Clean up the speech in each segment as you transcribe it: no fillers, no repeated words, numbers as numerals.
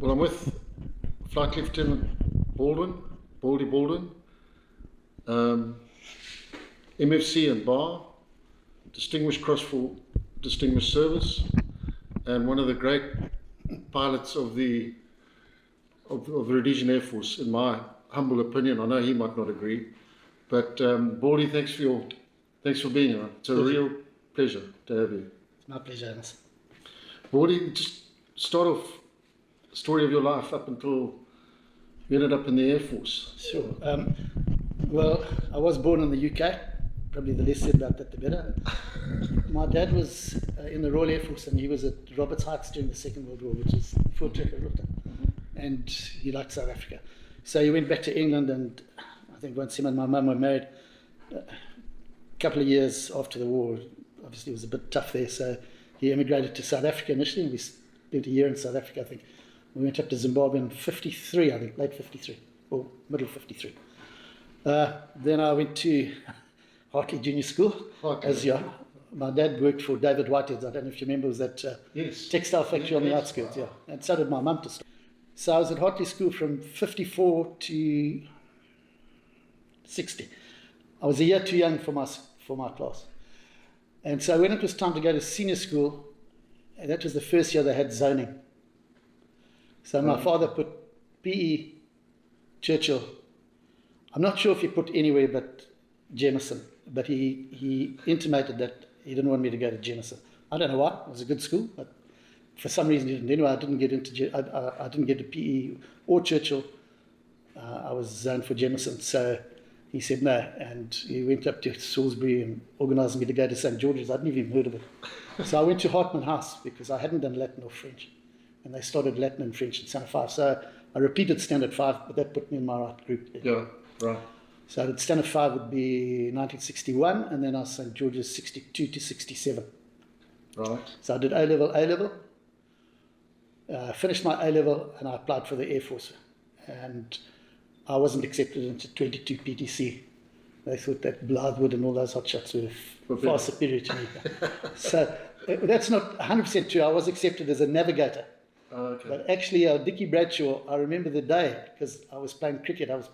Well, I'm with Flight Lieutenant Baldwin, Baldy Baldwin, MFC and Bar, Distinguished Cross for Distinguished Service, and one of the great pilots of the Rhodesian Air Force, in my humble opinion. I know he might not agree, but Baldy, thanks for being here. It's a real pleasure to have you. It's my pleasure, Hannes. Baldy, just start off the story of your life up until you ended up in the Air Force. Sure. Well, I was born in the UK. Probably the less said about that, the better. My dad was in the Royal Air Force, and he was at Roberts Heights during the Second World War, which is Voortrekker, and he liked South Africa. So he went back to England, and I think once him and my mum were married, a couple of years after the war, obviously it was a bit tough there, so he emigrated to South Africa initially, and we spent a year in South Africa, I think. We went up to Zimbabwe in 53, I think, late 53, or middle 53. Then I went to Hartley Junior School. As my dad worked for David Whitehead's. I don't know if you remember, it was that textile factory on the outskirts, and so did my mum to start. So I was at Hartley School from 54 to 60. I was a year too young for my class. And so when it was time to go to senior school, that was the first year they had zoning. So my father put PE, Churchill. I'm not sure if he put anywhere but Jameson, but he intimated that he didn't want me to go to Jameson. I don't know why. It was a good school, but for some reason he didn't. Anyway, I didn't get to PE or Churchill. I was zoned for Jameson, so he said no, and he went up to Salisbury and organised me to go to St George's. I'd never even heard of it. So I went to Hartman House because I hadn't done Latin or French, and they started Latin and French in Standard 5. So I repeated Standard 5, but that put me in my right group. Yeah, right. So Standard 5 would be 1961, and then I was St George's 62 to 67. Right. So I did A-level, finished my A-level, and I applied for the Air Force. And I wasn't accepted into 22 PTC. They thought that Blythewood and all those hotshots were far superior to me. So that's not 100% true. I was accepted as a navigator. Oh, okay. But actually, Dickie Bradshaw, I remember the day, because I was playing cricket. I was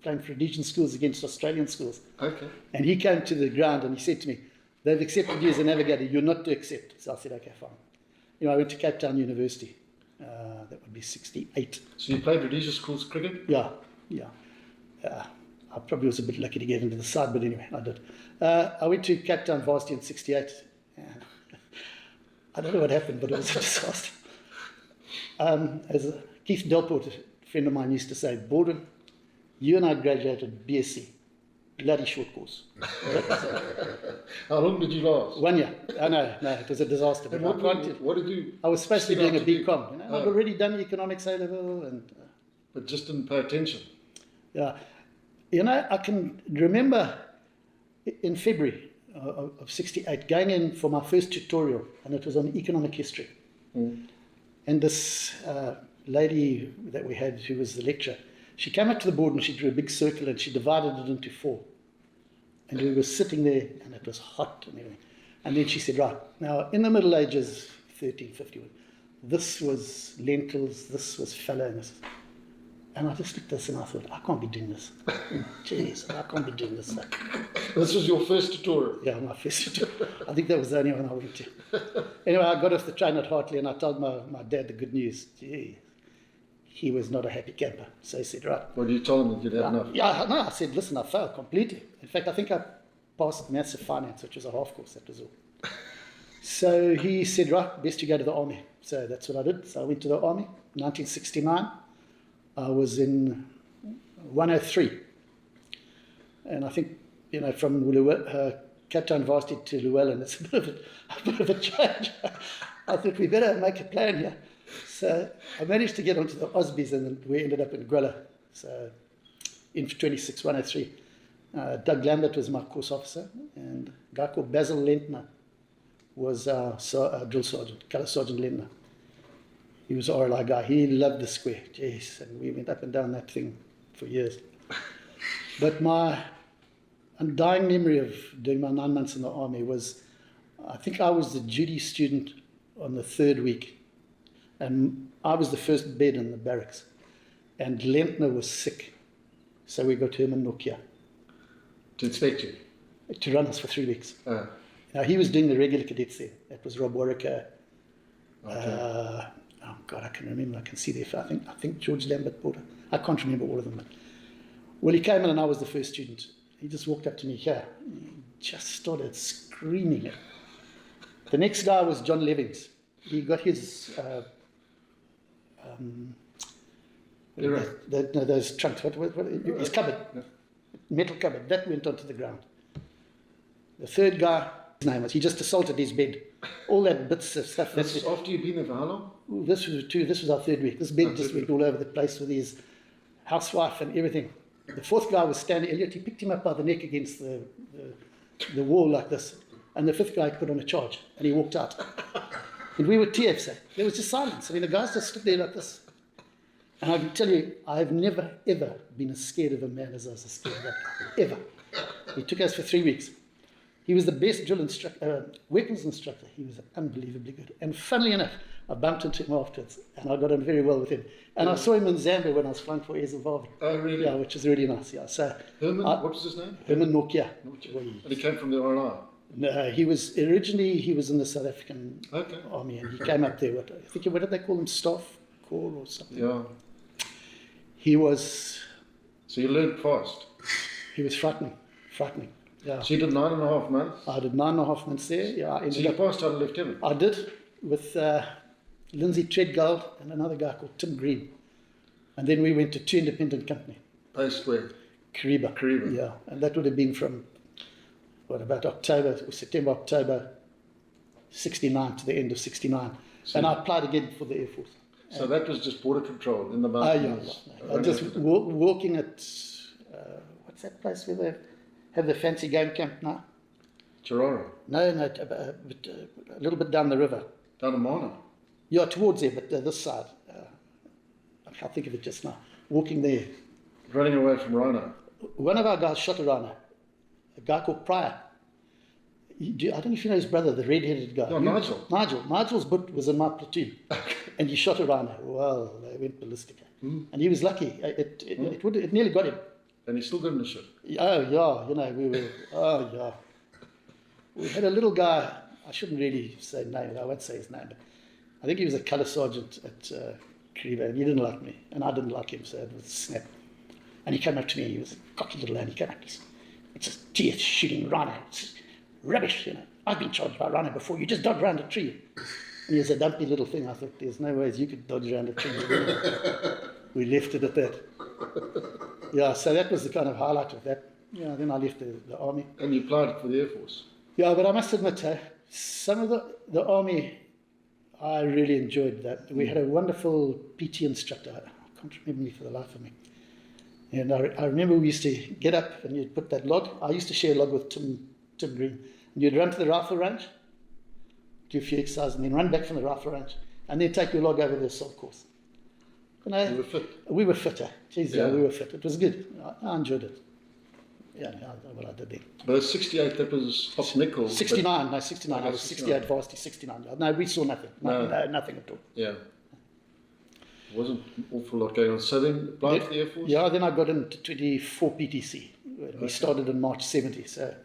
playing for Rhodesian schools against Australian schools. Okay. And he came to the ground and he said to me, "They've accepted you as a navigator, you're not to accept." So I said, "Okay, fine." I went to Cape Town University. That would be 68. So you played Rhodesia schools cricket? Yeah. I probably was a bit lucky to get into the side, but anyway, I did. I went to Cape Town Varsity in 68. I don't know what happened, but it was a disaster. As Keith Delport, a friend of mine, used to say, "Baldwin, you and I graduated BSc, bloody short course." How long did you last? 1 year. No, it was a disaster. And what did you? I was supposed to be doing a BCom. I'd already done economics A-level, but just didn't pay attention. Yeah, I can remember in February of 68 going in for my first tutorial, and it was on economic history. And this lady that we had, who was the lecturer, she came up to the board and she drew a big circle and she divided it into 4. And we were sitting there and it was hot and everything. And then she said, "Right, now in the Middle Ages, 1351, this was lentils, this was fallow." And I just looked at this and I thought, I can't be doing this. Jeez, I can't be doing this. This was your first tutorial? Yeah, my first tutorial. I think that was the only one I went to. Anyway, I got off the train at Hartley and I told my dad the good news. Gee, he was not a happy camper. So he said, "Right." Well, you told him that you'd had enough? Yeah, no, I said, "Listen, I failed completely. In fact, I think I passed Maths and Finance, which was a half course, that was all." So he said, "Right, best you go to the army." So that's what I did. So I went to the army, 1969. I was in 103. And I think, from Cape Town Varsity to Llewellyn, it's a bit of a change. I thought we better make a plan here. So I managed to get onto the Osbies, and then we ended up in Gwella. So in 26, 103. Doug Lambert was my course officer, and a guy called Basil Lentner was our drill sergeant, colour sergeant Lentner. He was an RLI guy. He loved the square. Jeez, and we went up and down that thing for years. But my undying memory of doing my 9 months in the army was, I think I was the duty student on the 3rd week. And I was the first bed in the barracks. And Lentner was sick. So we got Herman Nokia To inspect you? to run us for 3 weeks. Ah, Now, he was doing the regular cadets there. That was Rob Warwicker. okay. Oh, God, I can remember. I can see there. I think George Lambert Porter. I can't remember all of them. But, well, he came in and I was the first student. He just walked up to me here. He just started screaming it. The next guy was John Levings. He got his... those trunks. His cupboard. Yeah. Metal cupboard. That went onto the ground. The third guy, his name was, he just assaulted his bed. All that bits of stuff. This is after you've been there for how long? This was our third week. This bed just went all over the place with his housewife and everything. The fourth guy was Stanley Elliott. He picked him up by the neck against the wall like this. And the fifth guy put on a charge and he walked out. And we were TFs. There was just silence. I mean, the guys just stood there like this. And I can tell you, I've never, ever been as scared of a man as I was scared of that guy. Ever. He took us for 3 weeks. He was the best drill weapons instructor. He was unbelievably good. And funnily enough, I bumped into him afterwards, and I got on very well with him. And I saw him in Zambia when I was flying for Air Zimbabwe. Oh, really? Yeah, which was really nice. Yeah. So Herman, what was his name? Herman Nokia. And he came from the RNI? No, he was in the South African Army, and he came up there. What did they call him? Staff Corps or something? Yeah. He was. So you learned fast? He was frightening. Yeah. So you did 9.5 months? I did 9.5 months there. Yeah. So you passed out a lieutenant? I did, with Lindsay Treadgold and another guy called Tim Green. And then we went to 2 independent company. Post where? Kariba. Yeah. And that would have been from, about September, October 69 to the end of 69. And I applied again for the Air Force. So that was just border control in the mountains? Yeah. Just walking at, what's that place where they have the fancy game camp now? Chirara? No, a little bit down the river. Down the Mana? Yeah, towards there, but this side. I can't think of it just now. Walking there. Running away from Rhino? One of our guys shot a rhino. A guy called Pryor. I don't know if you know his brother, the red-headed guy. No, Nigel. Nigel's butt was in my platoon. And he shot a rhino. Well, they went ballistic. And he was lucky. It nearly got him. And he still didn't shoot? Oh, yeah, we had a little guy, I shouldn't really say name, I won't say his name, but I think he was a colour sergeant at Kariba, and he didn't like me, and I didn't like him, so it was a snap. And he came up to me, he was a cocky little lad, he came up, he said, "It's a TF shooting rhino, it's rubbish, I've been charged by rhino before, you just dodge around a tree." And he was a dumpy little thing. I thought, there's no ways you could dodge around a tree. We left it at that. Yeah, so that was the kind of highlight of that. Yeah, then I left the army. And you applied for the Air Force? Yeah, but I must admit, some of the army, I really enjoyed that. We had a wonderful PT instructor. I can't remember for the life of me. And I remember we used to get up and you'd put that log. I used to share a log with Tim Green. And you'd run to the rifle range, do a few exercises, and then run back from the rifle range, and then take your log over the assault course. You were fit? We were fitter. Jeez, yeah, we were fit. It was good. I enjoyed it. Yeah, what I did then. But at 68, that was hot nickel. 69. I was 68 varsity, 69. No, we saw nothing. Nothing at all. Yeah. There wasn't an awful lot going on. So then, applied for the Air Force? Yeah, then I got into 24 PTC. We started in March 70. So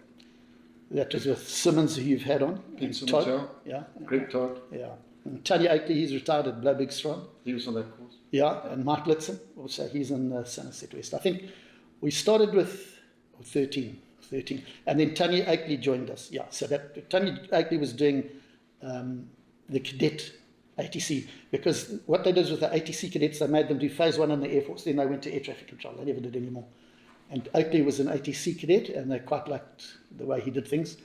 that was with Simmons, who you've had on. Pete Simmons, Todd. Yeah. Greg Todd. Yeah. And Tony Akeley, he's retired at Blow Big Strong. He was on that course. Yeah, and Mike Litson, also he's in Somerset West. I think we started with 13, and then Tony Akeley joined us. Yeah, so that Tony Akeley was doing the cadet ATC, because what they did with the ATC cadets, they made them do phase 1 in the Air Force, then they went to air traffic control. They never did any more. And Akeley was an ATC cadet, and they quite liked the way he did things.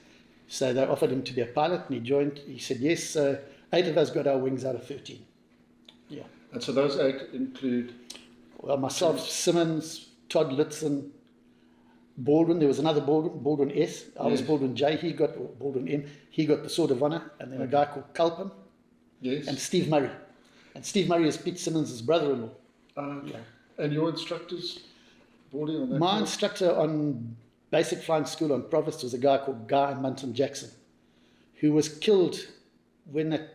So they offered him to be a pilot, and he joined. He said yes. So 8 of us got our wings out of 13. Yeah. And so those 8 include? Well, myself, Simmons, Todd Litson, Baldwin. There was another Baldwin S. I was Baldwin J. Baldwin M. He got the Sword of Honour. And then a guy called Culpin. Yes. And Steve Murray. And Steve Murray is Pete Simmons' brother-in-law. Okay. Yeah. And your instructors, Baldy, on that? My instructor on basic flying school on Provost was a guy called Guy Munton Jackson, who was killed when that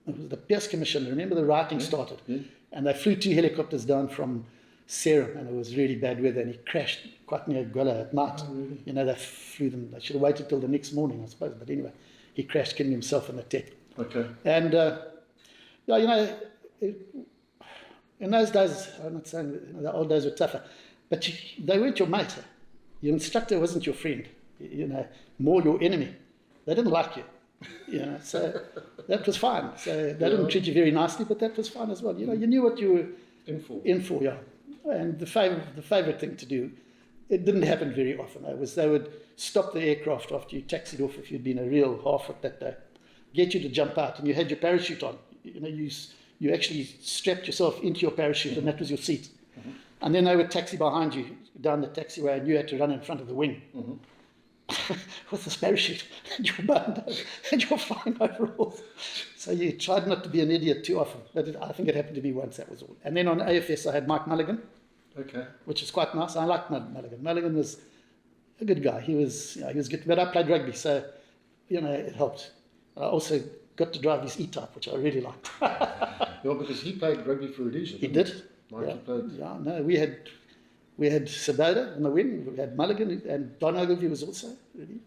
It was the Pierce Commission. Remember the rioting started? Yeah. And they flew 2 helicopters down from Serum, and it was really bad weather, and he crashed quite near Gwella at night. Oh, really? You know, they flew them. They should have waited till the next morning, I suppose. But anyway, he crashed, killing himself in the tech. Okay. And, yeah, you know, in those days, I'm not saying the old days were tougher, but they weren't your mate. Your instructor wasn't your friend, you know, more your enemy. They didn't like you, you know, so that was fine. So they didn't treat you very nicely, but that was fine as well. You know, you knew what you were in for, yeah. And the favourite thing to do, it didn't happen very often, was they would stop the aircraft after you taxied off if you'd been a real half-foot that day, get you to jump out, and you had your parachute on. You know, you actually strapped yourself into your parachute, and that was your seat. Mm-hmm. And then they would taxi behind you down the taxiway, and you had to run in front of the wing with this parachute, and you're bound over, and you're flying overalls. So you tried not to be an idiot too often, but I think it happened to me once, that was all. And then on AFS I had Mike Mulligan, which is quite nice. I liked Mulligan. Mulligan was a good guy. He was good, but I played rugby, so, you know, it helped. I also got to drive his E-Type, which I really liked. Yeah, because he played rugby for Rhodesia. He did. Mikey played. Yeah, no, we had Sabota in the wing, we had Mulligan, and Don Ogilvie was also, really.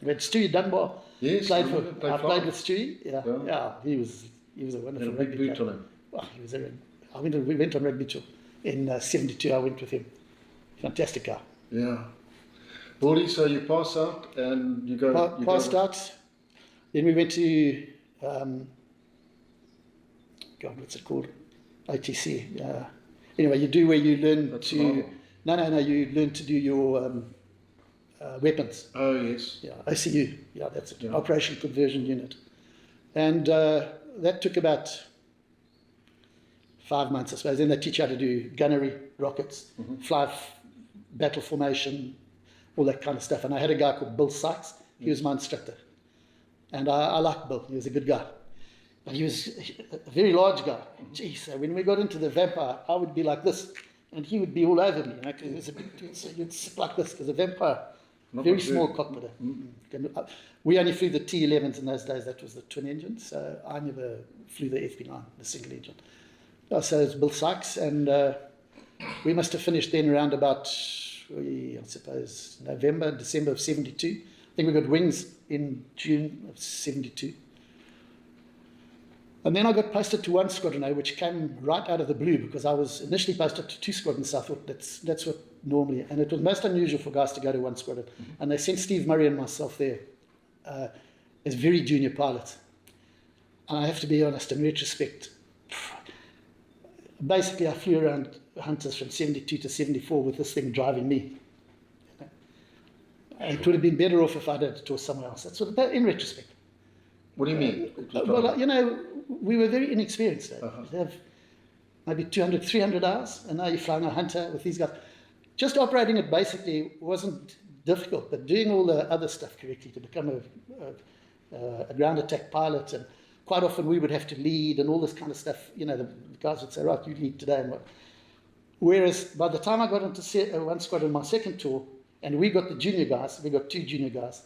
We had Stewie Dunbar. Yes, I played with Stewie. Yeah, he was a wonderful rugby rugby boot player. on him. Well, we went on rugby tour. In 72, I went with him. Fantastic guy. Yeah. Baldy, so you pass out and you go... Passed out. Then we went to, what's it called? OTC. Anyway, you do where you learn That's to... No, you learn to do your weapons. Oh, yes. Yeah, OCU. Yeah, that's it. Yeah. Operation Conversion Unit. And that took about 5 months, I suppose. Then they teach you how to do gunnery, rockets, fly battle formation, all that kind of stuff. And I had a guy called Bill Sykes. He was my instructor. And I liked Bill. He was a good guy. But he was a very large guy. Gee, so when we got into the Vampire, I would be like this, and he would be all over me. You know, 'cause it was a big dude, so you'd sit like this, because a Vampire, very small cockpit. We only flew the T11s in those days. That was the twin engine. So I never flew the FP9, the single engine. So it was Bill Sykes, and we must have finished then around about, I suppose, November, December of 72. I think we got wings in June of 72. And then I got posted to 1 Squadron A, which came right out of the blue, because I was initially posted to 2 Squadrons, so I thought that's what normally, and it was most unusual for guys to go to 1 Squadron. And they sent Steve Murray and myself there as very junior pilots. And I have to be honest, in retrospect, basically I flew around Hunters from 72 to 74 with this thing driving me. It would have been better off if I'd had it or somewhere else. That's what, in retrospect. What do you mean? Well, you know, we were very inexperienced. You'd have maybe 200, 300 hours, and now you're flying a Hunter with these guys. Just operating it basically wasn't difficult, but doing all the other stuff correctly to become a ground attack pilot, and quite often we would have to lead and all this kind of stuff. You know, the guys would say, right, you lead today. And what. Whereas by the time I got into 1 Squadron, my second tour, and we got the junior guys, we got 2 junior guys.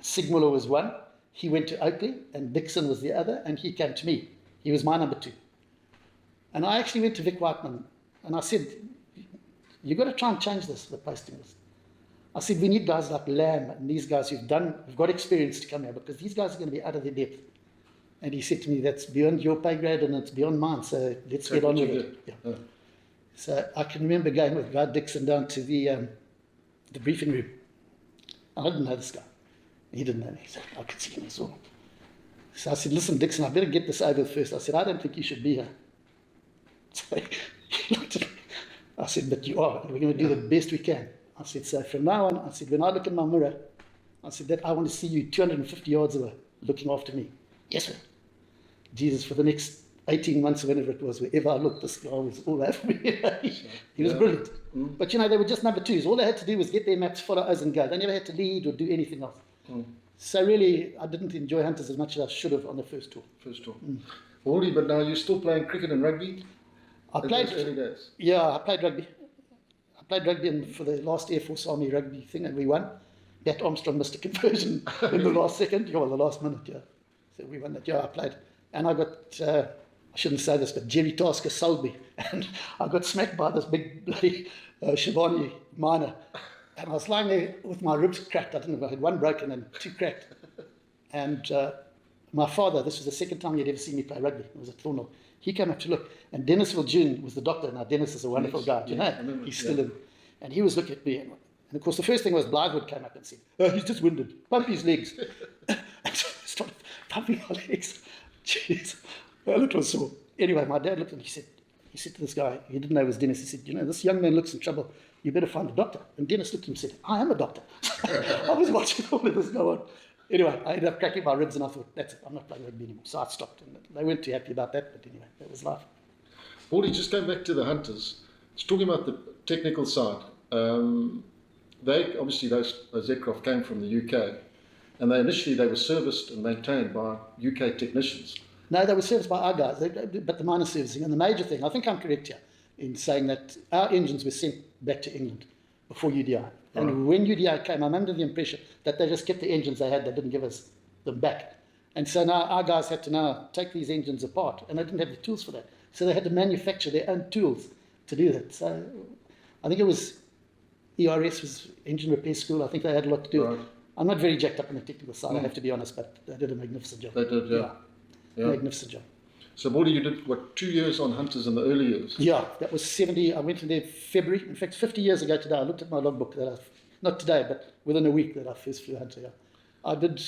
Sigmuller was one. He went to Oakley, and Dixon was the other, and he came to me. He was my number 2. And I actually went to Vic Whiteman, and I said, you've got to try and change this, the posting list. I said, we need guys like Lamb and these guys who've got experience to come here, because these guys are going to be out of their depth. And he said to me, that's beyond your pay grade and it's beyond mine, so let's get on with it. Yeah. So I can remember going with Guy Dixon down to the briefing room. I didn't know this guy. He didn't know me, so I could see him as well. So I said, listen, Dixon, I better get this over first. I said, I don't think you should be here. So he looked at me. I said, but you are. We're going to do the best we can. I said, so from now on, I said, when I look in my mirror, I said, that I want to see you 250 yards away looking after me. Yes, sir. Jesus, for the next 18 months or whatever it was, wherever I looked, this guy was all over me. He was brilliant. But, you know, they were just number 2s. All they had to do was get their maps, follow us and go. They never had to lead or do anything else. So really, I didn't enjoy Hunters as much as I should have on the first tour. Baldy, but now you're still playing cricket and rugby? I played early days. Yeah, I played rugby. I played rugby for the last Air Force Army rugby thing, and we won. That Armstrong missed a conversion in the last second. Yeah, well, the last minute, yeah. So we won that. Yeah, I played and I got, I shouldn't say this, but Jerry Tasker sold me, and I got smacked by this big bloody Shivani miner, and I was lying there with my ribs cracked. I didn't know, I had one broken and two cracked, and my father, this was the second time he'd ever seen me play rugby. It was at Thornhill. He came up to look, and Dennisville June was the doctor. Now, Dennis is a wonderful guy, do you know? He's still in. And he was looking at me, and of course, the first thing was Blythewood came up and said, "Oh, he's just winded. Pump his legs." And so I started pumping my legs. Jeez. Well, it was sore. Anyway, my dad looked and he said to this guy, he didn't know it was Dennis, he said, "You know, this young man looks in trouble. You better find a doctor." And Dennis looked at him and said, "I am a doctor." I was watching all of this go on. Anyway, I ended up cracking my ribs and I thought, that's it, I'm not playing rugby anymore. So I stopped, and they weren't too happy about that, but anyway, that was life. Baldy, just going back to the hunters, just talking about the technical side. They obviously those aircraft came from the UK, and they were serviced and maintained by UK technicians. No, they were serviced by our guys, but the minor servicing. And the major thing, I think I'm correct here in saying that our engines were sent back to England before UDI. And when UDI came, I'm under the impression that they just kept the engines they had, they didn't give us them back. And so now our guys had to now take these engines apart, and they didn't have the tools for that. So they had to manufacture their own tools to do that. So I think it was ERS, was Engine Repair School. I think they had a lot to do. Right. I'm not very jacked up on the technical side, I have to be honest, but they did a magnificent job. They did, yeah. Magnificent job. So, Baldy, you did, 2 years on hunters in the early years? Yeah, that was 70. I went in there February. In fact, 50 years ago today, I looked at my logbook, not today, but within a week that I first flew hunter. Yeah. I did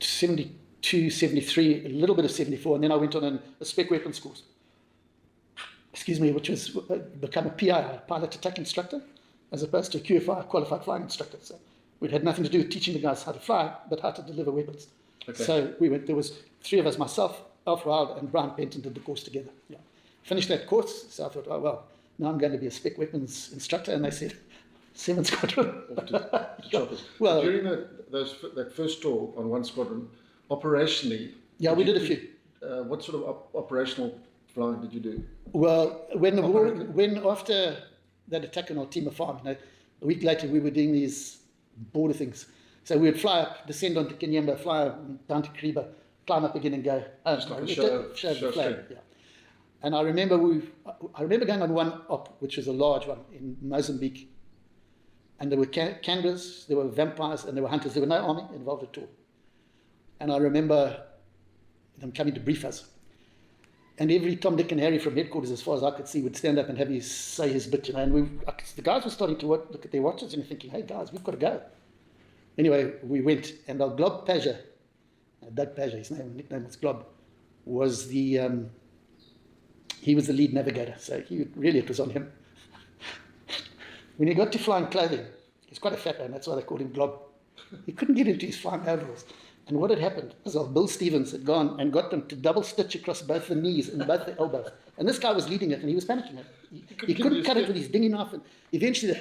72, 73, a little bit of 74, and then I went on a spec weapons course. Which was become a PI, pilot attack instructor, as opposed to a QFI, qualified flying instructor. So we'd had nothing to do with teaching the guys how to fly, but how to deliver weapons. Okay. So we went, there was 3 of us, myself, Alf Wild and Brian Penton did the course together. Yeah. Finished that course, so I thought, oh well, now I'm going to be a spec weapons instructor, and they said, 7 Squadron. Well, during that first tour on 1 Squadron, operationally... Yeah, we did a few. What sort of operational flying did you do? Well, when after that attack on Altima Farm, a week later we were doing these border things. So we would fly up, descend onto Kinyemba, fly down to Kariba, climb up again and go. Just like a show the flag. Yeah. And I remember going on one op, which was a large one in Mozambique, and there were canberras, there were vampires, and there were hunters. There were no army involved at all. And I remember them coming to brief us. And every Tom, Dick, and Harry from headquarters, as far as I could see, would stand up and have his say his bit. And the guys were starting to look at their watches and thinking, "Hey guys, we've got to go." Anyway, we went, and our Glob Paja, Doug Paja, his nickname was Glob, was he was the lead navigator. So it was on him. When he got to flying clothing, he's quite a fat man. That's why they called him Glob. He couldn't get into his flying overalls. And what had happened was Bill Stevens had gone and got them to double stitch across both the knees and both the elbows. And this guy was leading it, and he was panicking. He couldn't cut it with his dinghy knife. And eventually,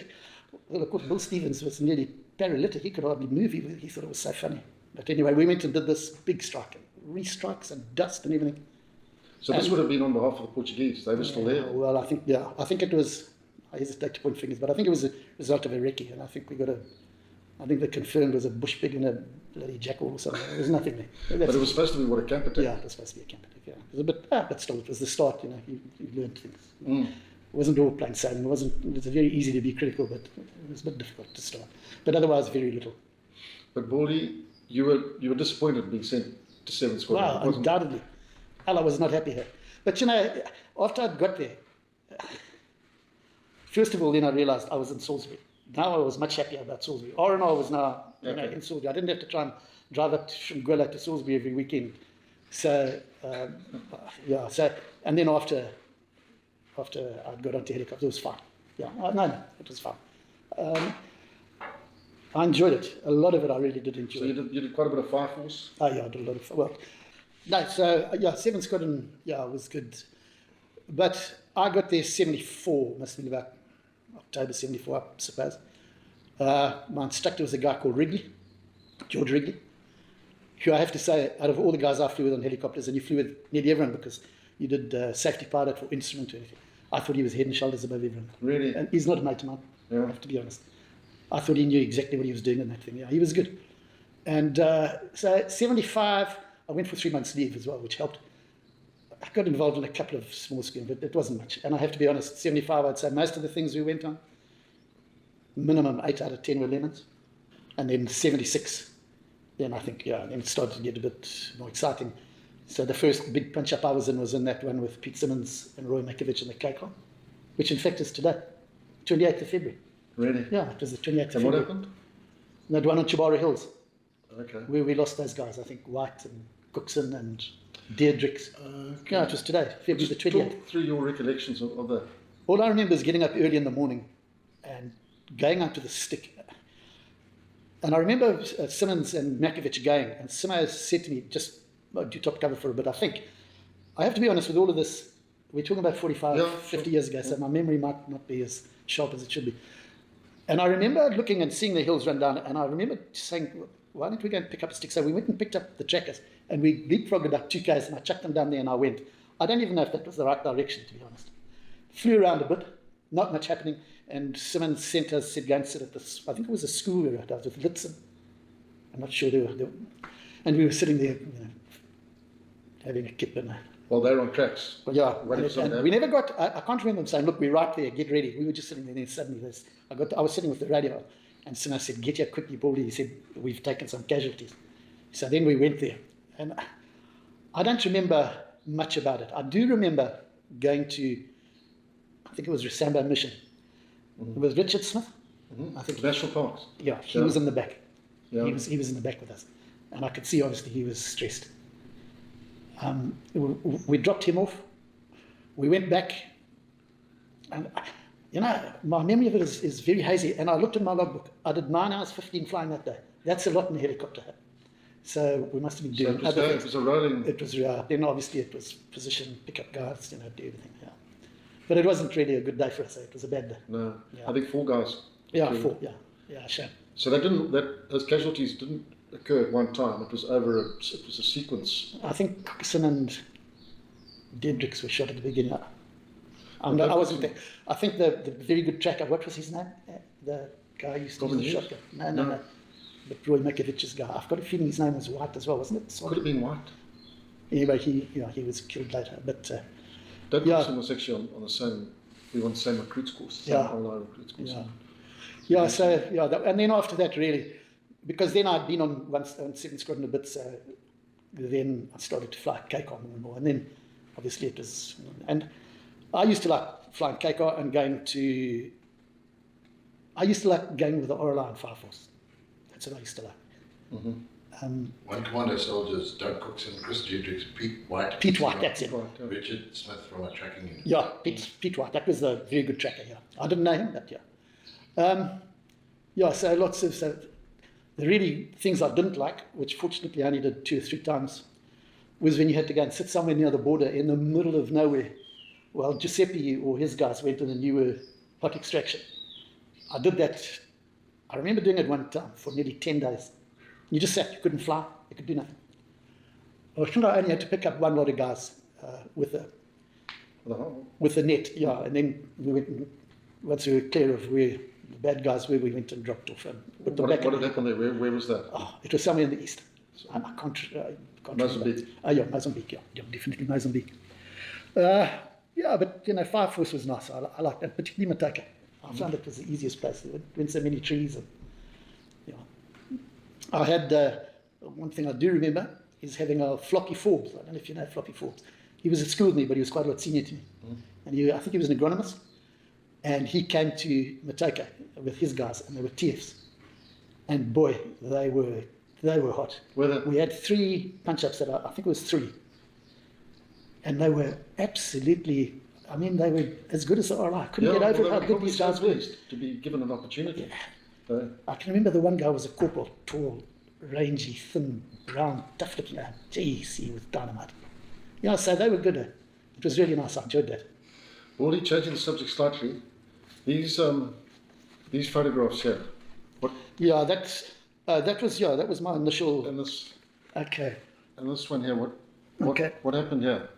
of course, Bill Stevens was nearly paralytic. He could hardly move. He thought it was so funny. But anyway, we went and did this big strike, restrikes and dust and everything. So this would have been on behalf of the Portuguese. They were still there. Well, I think it was. I hesitate to point fingers, but I think it was a result of a recce, and I think I think they confirmed it was a bush pig and a bloody jackal or something. There was nothing there. But it was supposed to be a camp attack? Yeah, it was supposed to be a camp attack, yeah. It was a bit, but still, it was the start, you learned things. It wasn't all plain sailing. It was very easy to be critical, but it was a bit difficult to start. But otherwise, very little. But Baldy, you were disappointed being sent to 7 Squadron? Wow, undoubtedly. I was not happy here. But after I'd got there, first of all, then I realised I was in Salisbury. Now I was much happier about Salisbury. R&R was now in Salisbury. I didn't have to try and drive up from Gwilla to Salisbury every weekend. So, and then after I got onto helicopters, it was fine. Yeah, it was fine. I enjoyed it. A lot of it I really did enjoy. So you did quite a bit of fire force? Oh, yeah, I did a lot of 7 Squadron, was good. But I got there 74, must have been about October 74, I suppose. My instructor was a guy called George Wrigley, who I have to say, out of all the guys I flew with on helicopters, and you flew with nearly everyone because you did safety pilot for instrument or anything, I thought he was head and shoulders above everyone. Really? And he's not a mate of mine, I have to be honest. I thought he knew exactly what he was doing in that thing. Yeah, he was good. And so 75, I went for 3 months leave as well, which helped. I got involved in a couple of small schemes, but it wasn't much. And I have to be honest, 75, I'd say most of the things we went on, minimum 8 out of 10 were lemons. And then 76, then I think, then it started to get a bit more exciting. So the first big punch-up I was in that one with Pete Simmons and Roy Makovich and the K-Con, which in fact is today, 28th of February. Really? Yeah, it was the 28th of And February. what happened? That one on Chibara Hills, Okay. where we lost those guys, I think White and Cookson and Deirdricks. Okay. Yeah, it was today, February the Just 28th. talk through your recollections of that. All I remember is getting up early in the morning and going up to the stick. And I remember Simmons and Makovich going, and Simmons said to me, just do top cover for a bit. I think, I have to be honest with all of this, we're talking about 45, 50 years ago, so my memory might not be as sharp as it should be. And I remember looking and seeing the hills run down, and I remember saying, why don't we go and pick up a stick? So we went and picked up the trackers, and we leapfrogged about 2 Ks, and I chucked them down there, and I went. I don't even know if that was the right direction, to be honest. Flew around a bit, not much happening, and Simmons sent us, said, go and sit at this, I think it was a school we were at, I was with Litzen. I'm not sure, and we were sitting there, having a kip and Well, they're on tracks. well, yeah, Waiting for something to and we never got, I can't remember them saying, look, we're right there, get ready. We were just sitting there, and then suddenly I was sitting with the radio, and Simmons said, get here quickly, Baldy. He said, we've taken some casualties. So then we went there, and I don't remember much about it. I do remember going to, I think it was Rosambo Mission. It was Richard Smith. I think National Parks. Yeah, he was in the back. Yeah. He was in the back with us, and I could see obviously he was stressed. We dropped him off. We went back, and my memory of it is very hazy. And I looked at my logbook. I did 9 hours 15 flying that day. That's a lot in a helicopter. So we must have been doing other things. It was a rolling. It was then obviously it was position, pick up guards, do everything. Yeah, but it wasn't really a good day for us. It was a bad day. No, Yeah. I think 4 guys. Yeah, killed. 4. Yeah, shame. So those casualties didn't occur at one time. It was a sequence. I think Cookson and Deirdricks were shot at the beginning. I wasn't there. I think the very good tracker, what was his name? The guy who used to use the shotgun. No. But Roy Makovich's guy. I've got a feeling his name was White as well, wasn't it? Could have been White. Anyway, he was killed later. But Doug Wilson was actually on the same. We were on the same recruits course. Yeah. Online recruits course. Yeah. And then after that, really, because then I'd been on 7 Squadron a bit, so then I started to fly K-Con more and more. And then obviously it was, and I used to like flying K-Con and going with the RLI and Fire Force. That's what I used to like. One commando soldiers, Doug Cookson, Chris Deirdricks, Pete White. Pete White, that's it. Right, yeah. Richard Smith from a tracking unit. Yeah, Pete White, that was a very good tracker, yeah. I didn't know him, but yeah. So lots of, the really things I didn't like, which fortunately I only did 2 or 3 times, was when you had to go and sit somewhere near the border in the middle of nowhere. Well, Giuseppe or his guys went in and you were hot extraction. I did that, I remember doing it one time for nearly 10 days. You just sat, you couldn't fly, you could do nothing. I think I only had to pick up one lot of guys with the net, yeah, and then we went, once we were clear of where the bad guys were, we went and dropped off and put them back. What had happened there? Where was that? Oh, it was somewhere in the east. I can't Mozambique. remember. Yeah, Mozambique, yeah, definitely Mozambique. Yeah, but Fire Force was nice. I liked that, particularly Mataka. I found it was the easiest place. There went so many trees. And, I had, one thing I do remember is having a Floppy Forbes. I don't know if you know Floppy Forbes. He was at school with me, but he was quite a lot senior to me. And I think he was an agronomist. And he came to Mataka with his guys, and they were TFs. And boy, they were hot. We had 3 punch-ups that I think it was 3. And they were absolutely, they were as good as the RI. I couldn't get over how good these guys were. To be given an opportunity. Yeah. I can remember the one guy was a corporal, tall, rangy, thin, brown, tough-looking guy. Jeez, he was dynamite. Yeah, so they were good. It was really nice. I enjoyed that. Baldy, changing the subject slightly, these photographs here. What? Yeah, that was my initial. And this. Okay. And this one here. What happened here?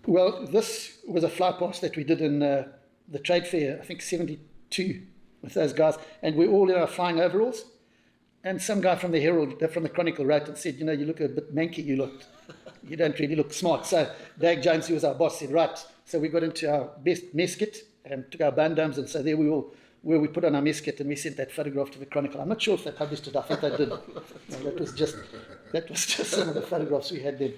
Well, this was a fly pass that we did in the trade fair. I think 72 with those guys, and we're all in our flying overalls. And some guy from the Herald, from the Chronicle wrote and said, you know, you look a bit manky, you don't really look smart. So Dag Jones, who was our boss, said, right. So we got into our best mess kit and took our band dams, and so there we all, where we put on our mess kit, and we sent that photograph to the Chronicle. I'm not sure if they published it. I think they did. No, that was just some of the photographs we had then.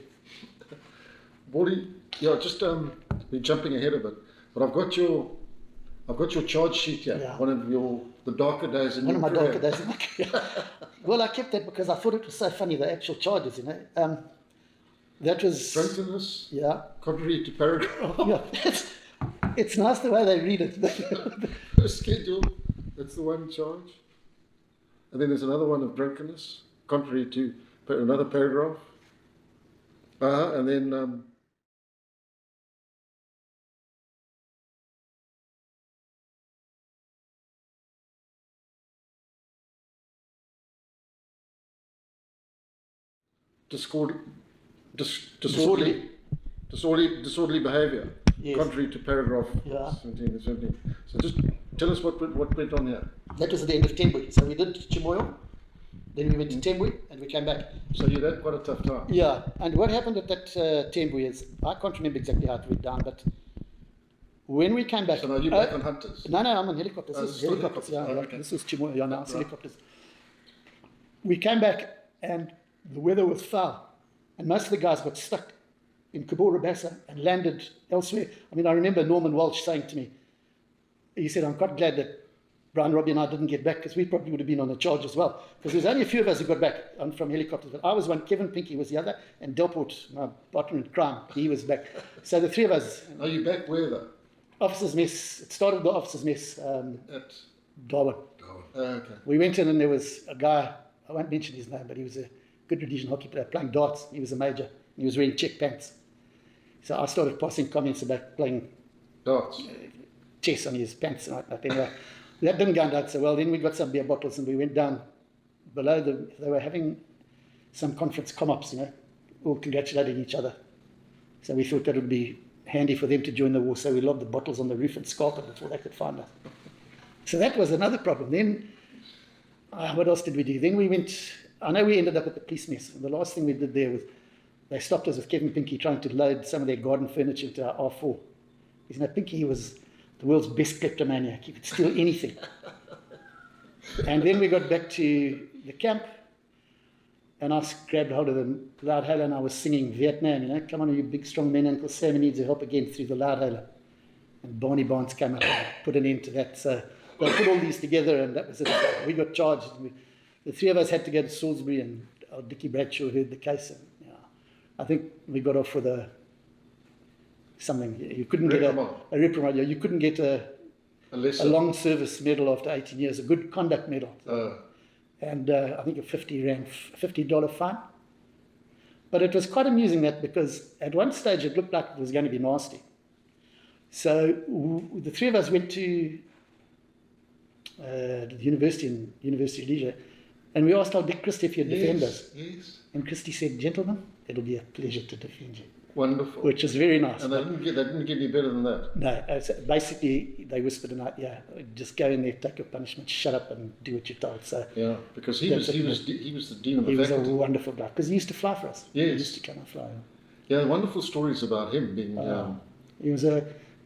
Baldy, yeah, just we're jumping ahead a bit, but I've got your charge sheet here. Yeah. One of the darker days in One of your my career. darker days in my career. Well, I kept that because I thought it was so funny, the actual charges, you know. That was... Drunkenness, Yeah. contrary to paragraph. Yeah. It's nice the way they read it. First schedule, that's the one charge. And then there's another one of drunkenness, contrary to another paragraph. And then disorderly behaviour, Yes. contrary to paragraph Yeah. 17 and 17. So just tell us what went on here. That was at the end of Tembwe. So we did Chimoyo, then we went to Tembwe, and we came back. So you had quite a tough time. Yeah, and what happened at that Tembwe is, I can't remember exactly how it went down, but when we came back... So now you're back on Hunters. No, I'm on helicopters. This is still helicopters. Yeah, helicopters. Okay. This is Chimoyo. Yeah, now it's Right. helicopters. We came back, and the weather was foul, and most of the guys got stuck in Kabul Rabassa and landed elsewhere. I mean, I remember Norman Walsh saying to me, he said, I'm quite glad that Brian, Robbie and I didn't get back, because we probably would have been on the charge as well. Because there's only a few of us who got back from helicopters. But I was one, Kevin Pinky was the other, and Delport, my partner in crime, he was back. So the three of us. Are you back where though? Officers' mess. It started the officers' mess, At Darwin. okay. We went in and there was a guy, I won't mention his name, but he was a good Rhodesian hockey player playing darts. He was a major. He was wearing check pants. So I started passing comments about playing Darts. chess on his pants and like that. Anyway, that didn't go down so well. Then we got some beer bottles and we went down below them. They were having some conference com-ops, you know, all congratulating each other. So we thought that would be handy for them to join the war. So we lobbed the bottles on the roof and scarped it before they could find us. So that was another problem. Then, what else did we do? Then we went, I know we ended up at the police mess. And the last thing we did there was, they stopped us with Kevin Pinky trying to load some of their garden furniture into our R4. You know, Pinky was the world's best kleptomaniac. He could steal anything. And then we got back to the camp, and I grabbed hold of the loudhailer and I was singing Vietnam, you know, come on you big strong men, Uncle Sam needs your help again, through the loudhailer. And Barney Barnes came up and put an end to that. So they put all these together and that was it. We got charged. The three of us had to go to Salisbury, and Dickie Bradshaw heard the case. And I think we got off with something. You couldn't get a reprimand. You couldn't get a long service medal after 18 years, a good conduct medal. And I think a $50 fine. But it was quite amusing that, because at one stage it looked like it was going to be nasty. So the three of us went to the University of Rhodesia, and we asked our Dick Christie if he'd defend us. Yes. And Christie said, gentlemen, it'll be a pleasure to defend you. Wonderful. Which is very nice. And they didn't get any better than that. No, so basically they whispered in, just go in there, take your punishment, shut up and do what you're told. So yeah, because he was the dean of the faculty. He was a faculty. wonderful guy, because he used to fly for us. Yes. He used to come and fly. Yeah, wonderful stories about him being.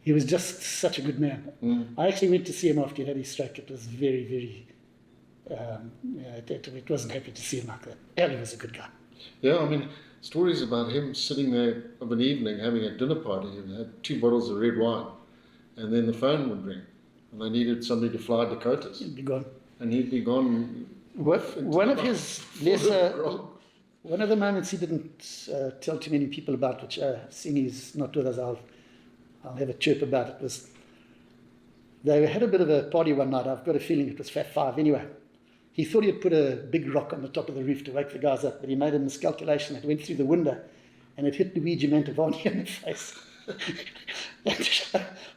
He was just such a good man. I actually went to see him after he had his stroke. It was very, very. It wasn't happy to see him like that. And he was a good guy. Yeah, I mean, stories about him sitting there of an evening having a dinner party. He had 2 bottles of red wine, and then the phone would ring, and they needed somebody to fly Dakotas. He'd be gone. And he'd be gone. One of his lesser. One of the moments he didn't tell too many people about, which seeing he's not with us, I'll have a chirp about it, was they had a bit of a party one night. I've got a feeling it was Fat Five anyway. He thought he'd put a big rock on the top of the roof to wake the guys up, but he made a miscalculation. It went through the window, and it hit Luigi Mantovani in the face.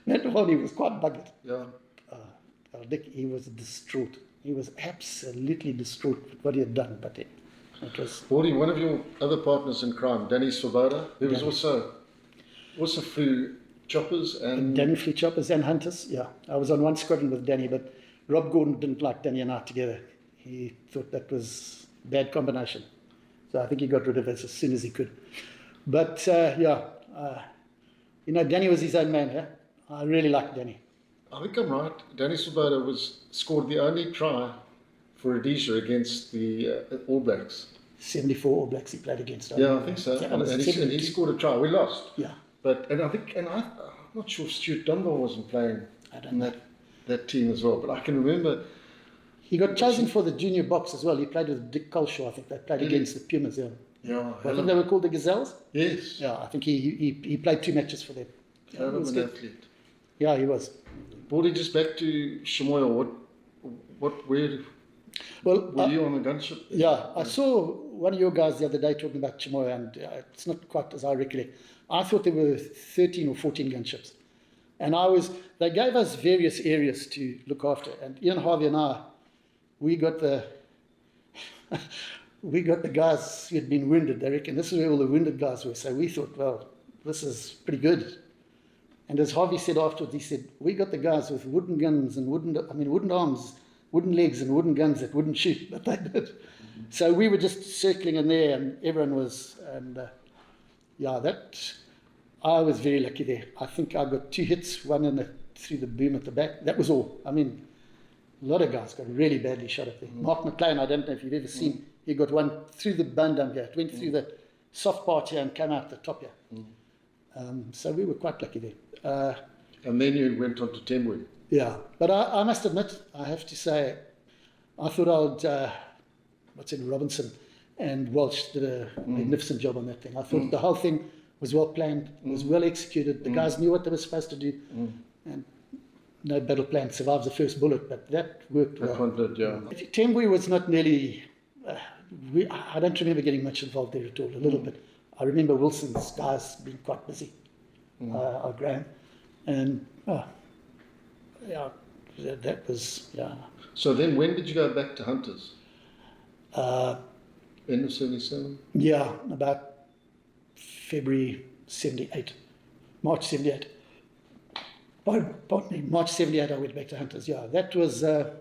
Mantovani was quite buggered. Yeah. Dick, he was distraught. He was absolutely distraught with what he had done, but it was... Baldy, one of your other partners in crime, Danny Svoboda, who was also flew choppers and... Danny flew choppers and hunters, yeah. I was on one squadron with Danny, but Rob Gordon didn't like Danny and I together. He thought that was a bad combination. So I think he got rid of it as soon as he could. But Danny was his own man. Yeah? I really liked Danny. I think I'm right. Danny Swoboda scored the only try for Rhodesia against the All Blacks. 74 All Blacks he played against. Yeah, I think so. Yeah, And he scored a try. We lost. Yeah. I'm not sure if Stuart Dunbar wasn't playing in that team as well, but I can remember. He got chosen for the junior box as well. He played with Dick Colshaw, I think. They played against the Pumas, yeah. Yeah. I think they were called the Gazelles. Yes. Yeah, I think he played 2 matches for them. Yeah, he was an athlete. Yeah, he was. Baldy, just back to Shamoyo, where were you on the gunship? Yeah, I saw one of your guys the other day talking about Chamoyo, and it's not quite as I recollect. I thought there were 13 or 14 gunships. And they gave us various areas to look after. And Ian Harvey and I, we got the guys who had been wounded. They reckon this is where all the wounded guys were. So we thought, well, this is pretty good. And as Harvey said afterwards, he said, we got the guys with wooden guns and wooden arms, wooden legs and wooden guns that wouldn't shoot, but they did. So we were just circling in there and everyone was, I was very lucky there. I think I got 2 hits, one through the boom at the back. That was all. I mean, a lot of guys got really badly shot up there. Mark McLean, I don't know if you've ever seen, he got one through the bone down here. It went through the soft part here and came out the top here. So we were quite lucky there. And then you went on to Tembwe. Yeah, but I must admit, I have to say, I thought Robinson and Walsh did a magnificent job on that thing. I thought the whole thing was well planned, was well executed. The guys knew what they were supposed to do, and no battle plan survives the first bullet, but that worked well. That one did, yeah. Tembwe was not nearly, I don't remember getting much involved there at all, a little bit. I remember Wilson's guys being quite busy, Graham, and that was, yeah. So then when did you go back to Hunters? End of 77? Yeah, about February 78, March 78. Pardon me, March 78 I went back to Hunters, yeah. That was, so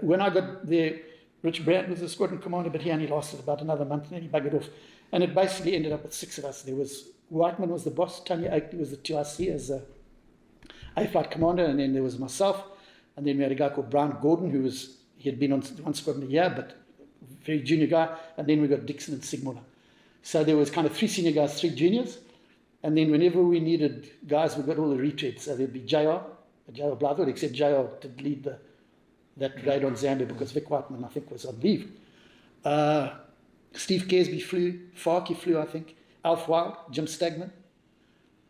when I got there, Rich Brandt was the squadron commander, but he only lasted about another month and then he buggered off. And it basically ended up with 6 of us. There was, Whiteman was the boss, Tony Oakley was the 2IC as A flight commander, and then there was myself, and then we had a guy called Brian Gordon, he had been on one squadron a year, but very junior guy, and then we got Dixon and Sigmuller. So there was kind of 3 senior guys, 3 juniors, and then whenever we needed guys, we got all the retreads. So there'd be JR Blythewood, except JR did lead that raid on Zambia because Vic Whiteman, I think, was on leave. Steve Kersby flew, Farkey flew, I think, Alf Wild, Jim Stagman.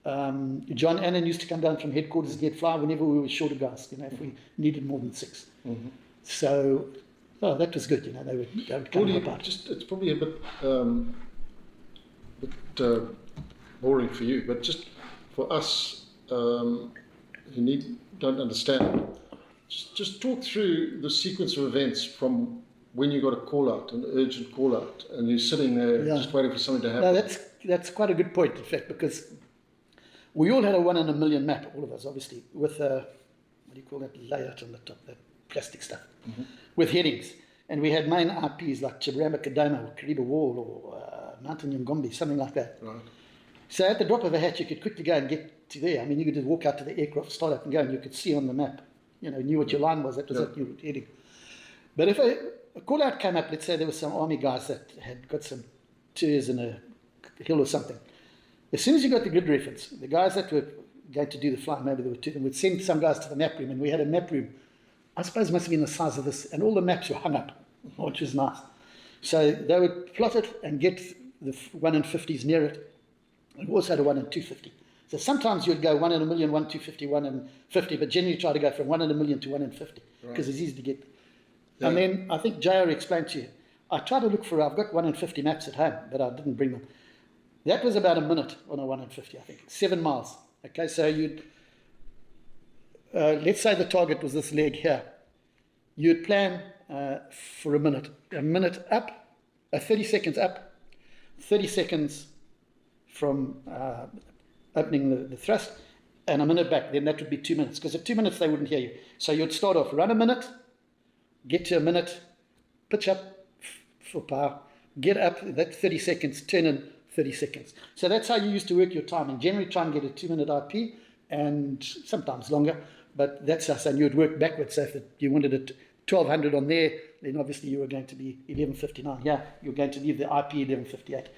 John Annan used to come down from headquarters and get fly whenever we were short of guys, if we needed more than 6. So, that was good, they would come apart. It's probably a bit boring for you, but just for us who don't understand, just talk through the sequence of events from when you got a call out, an urgent call out, and you're sitting there just waiting for something to happen. No, that's quite a good point, in fact, because we all had a 1 in a million map, all of us, obviously, with what do you call that layout on the top, that plastic stuff, with headings. And we had main IPs like Chibaramba Kadoma or Kariba Wall or Mountain Yungombi, something like that. Right. So at the drop of a hat, you could quickly go and get to there. I mean, you could just walk out to the aircraft, start up and go, and you could see on the map, knew what your line was, that was it, you were heading. But if a call out came up, let's say there were some army guys that had got some tours in a hill or something. As soon as you got the grid reference, the guys that were going to do the flight, maybe there were 2 of them, would send some guys to the map room, and we had a map room, I suppose it must have been the size of this, and all the maps were hung up, which was nice. So they would plot it and get the 1 in 50s near it. And we also had a 1 in 250. So sometimes you'd go 1 in a million, 1 250, 1 in 50, but generally you try to go from 1 in a million to 1 in 50 because it's easy to get. Yeah. And then I think JR explained to you, I tried to look for, I've got 1 in 50 maps at home, but I didn't bring them. That was about a minute on a 1 in 50, I think, 7 miles. Okay, so you'd, let's say the target was this leg here. You'd plan for a minute up, 30 seconds up, 30 seconds from opening the thrust, and a minute back. Then that would be 2 minutes, because at 2 minutes they wouldn't hear you. So you'd start off, run a minute, get to a minute, pitch up for power, get up, that's 30 seconds, turn in 30 seconds. So that's how you used to work your time. And generally try and get a 2-minute IP, and sometimes longer, but that's us. And you would work backwards. So if you wanted it 1200 on there, then obviously you were going to be 1159. Yeah, you're going to leave the IP 1158.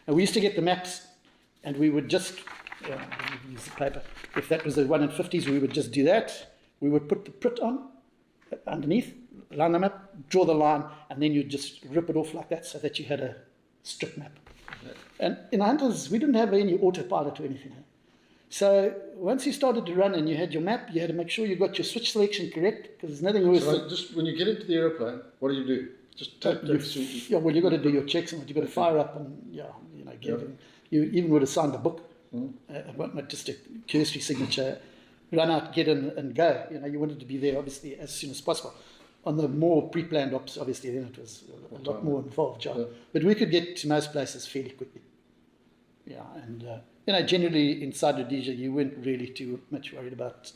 And we used to get the maps, and we would just use the paper. If that was the 1 in 50s, we would just do that. We would put the print on underneath, line them up, draw the line, and then you'd just rip it off like that so that you had a strip map. And in Hunters, we didn't have any autopilot or anything. So once you started to run and you had your map, you had to make sure you got your switch selection correct, because there's nothing worse So just when you get into the aeroplane, what do? Just take yeah, well, you've got to do your checks and you've got to fire up and, you even would have signed a book, not just a cursory signature, run out, get in and go. You wanted to be there, obviously, as soon as possible. On the more pre-planned ops, obviously, then it was a lot more involved job. Yeah. But we could get to most places fairly quickly. Yeah, and, generally inside Rhodesia, you weren't really too much worried about...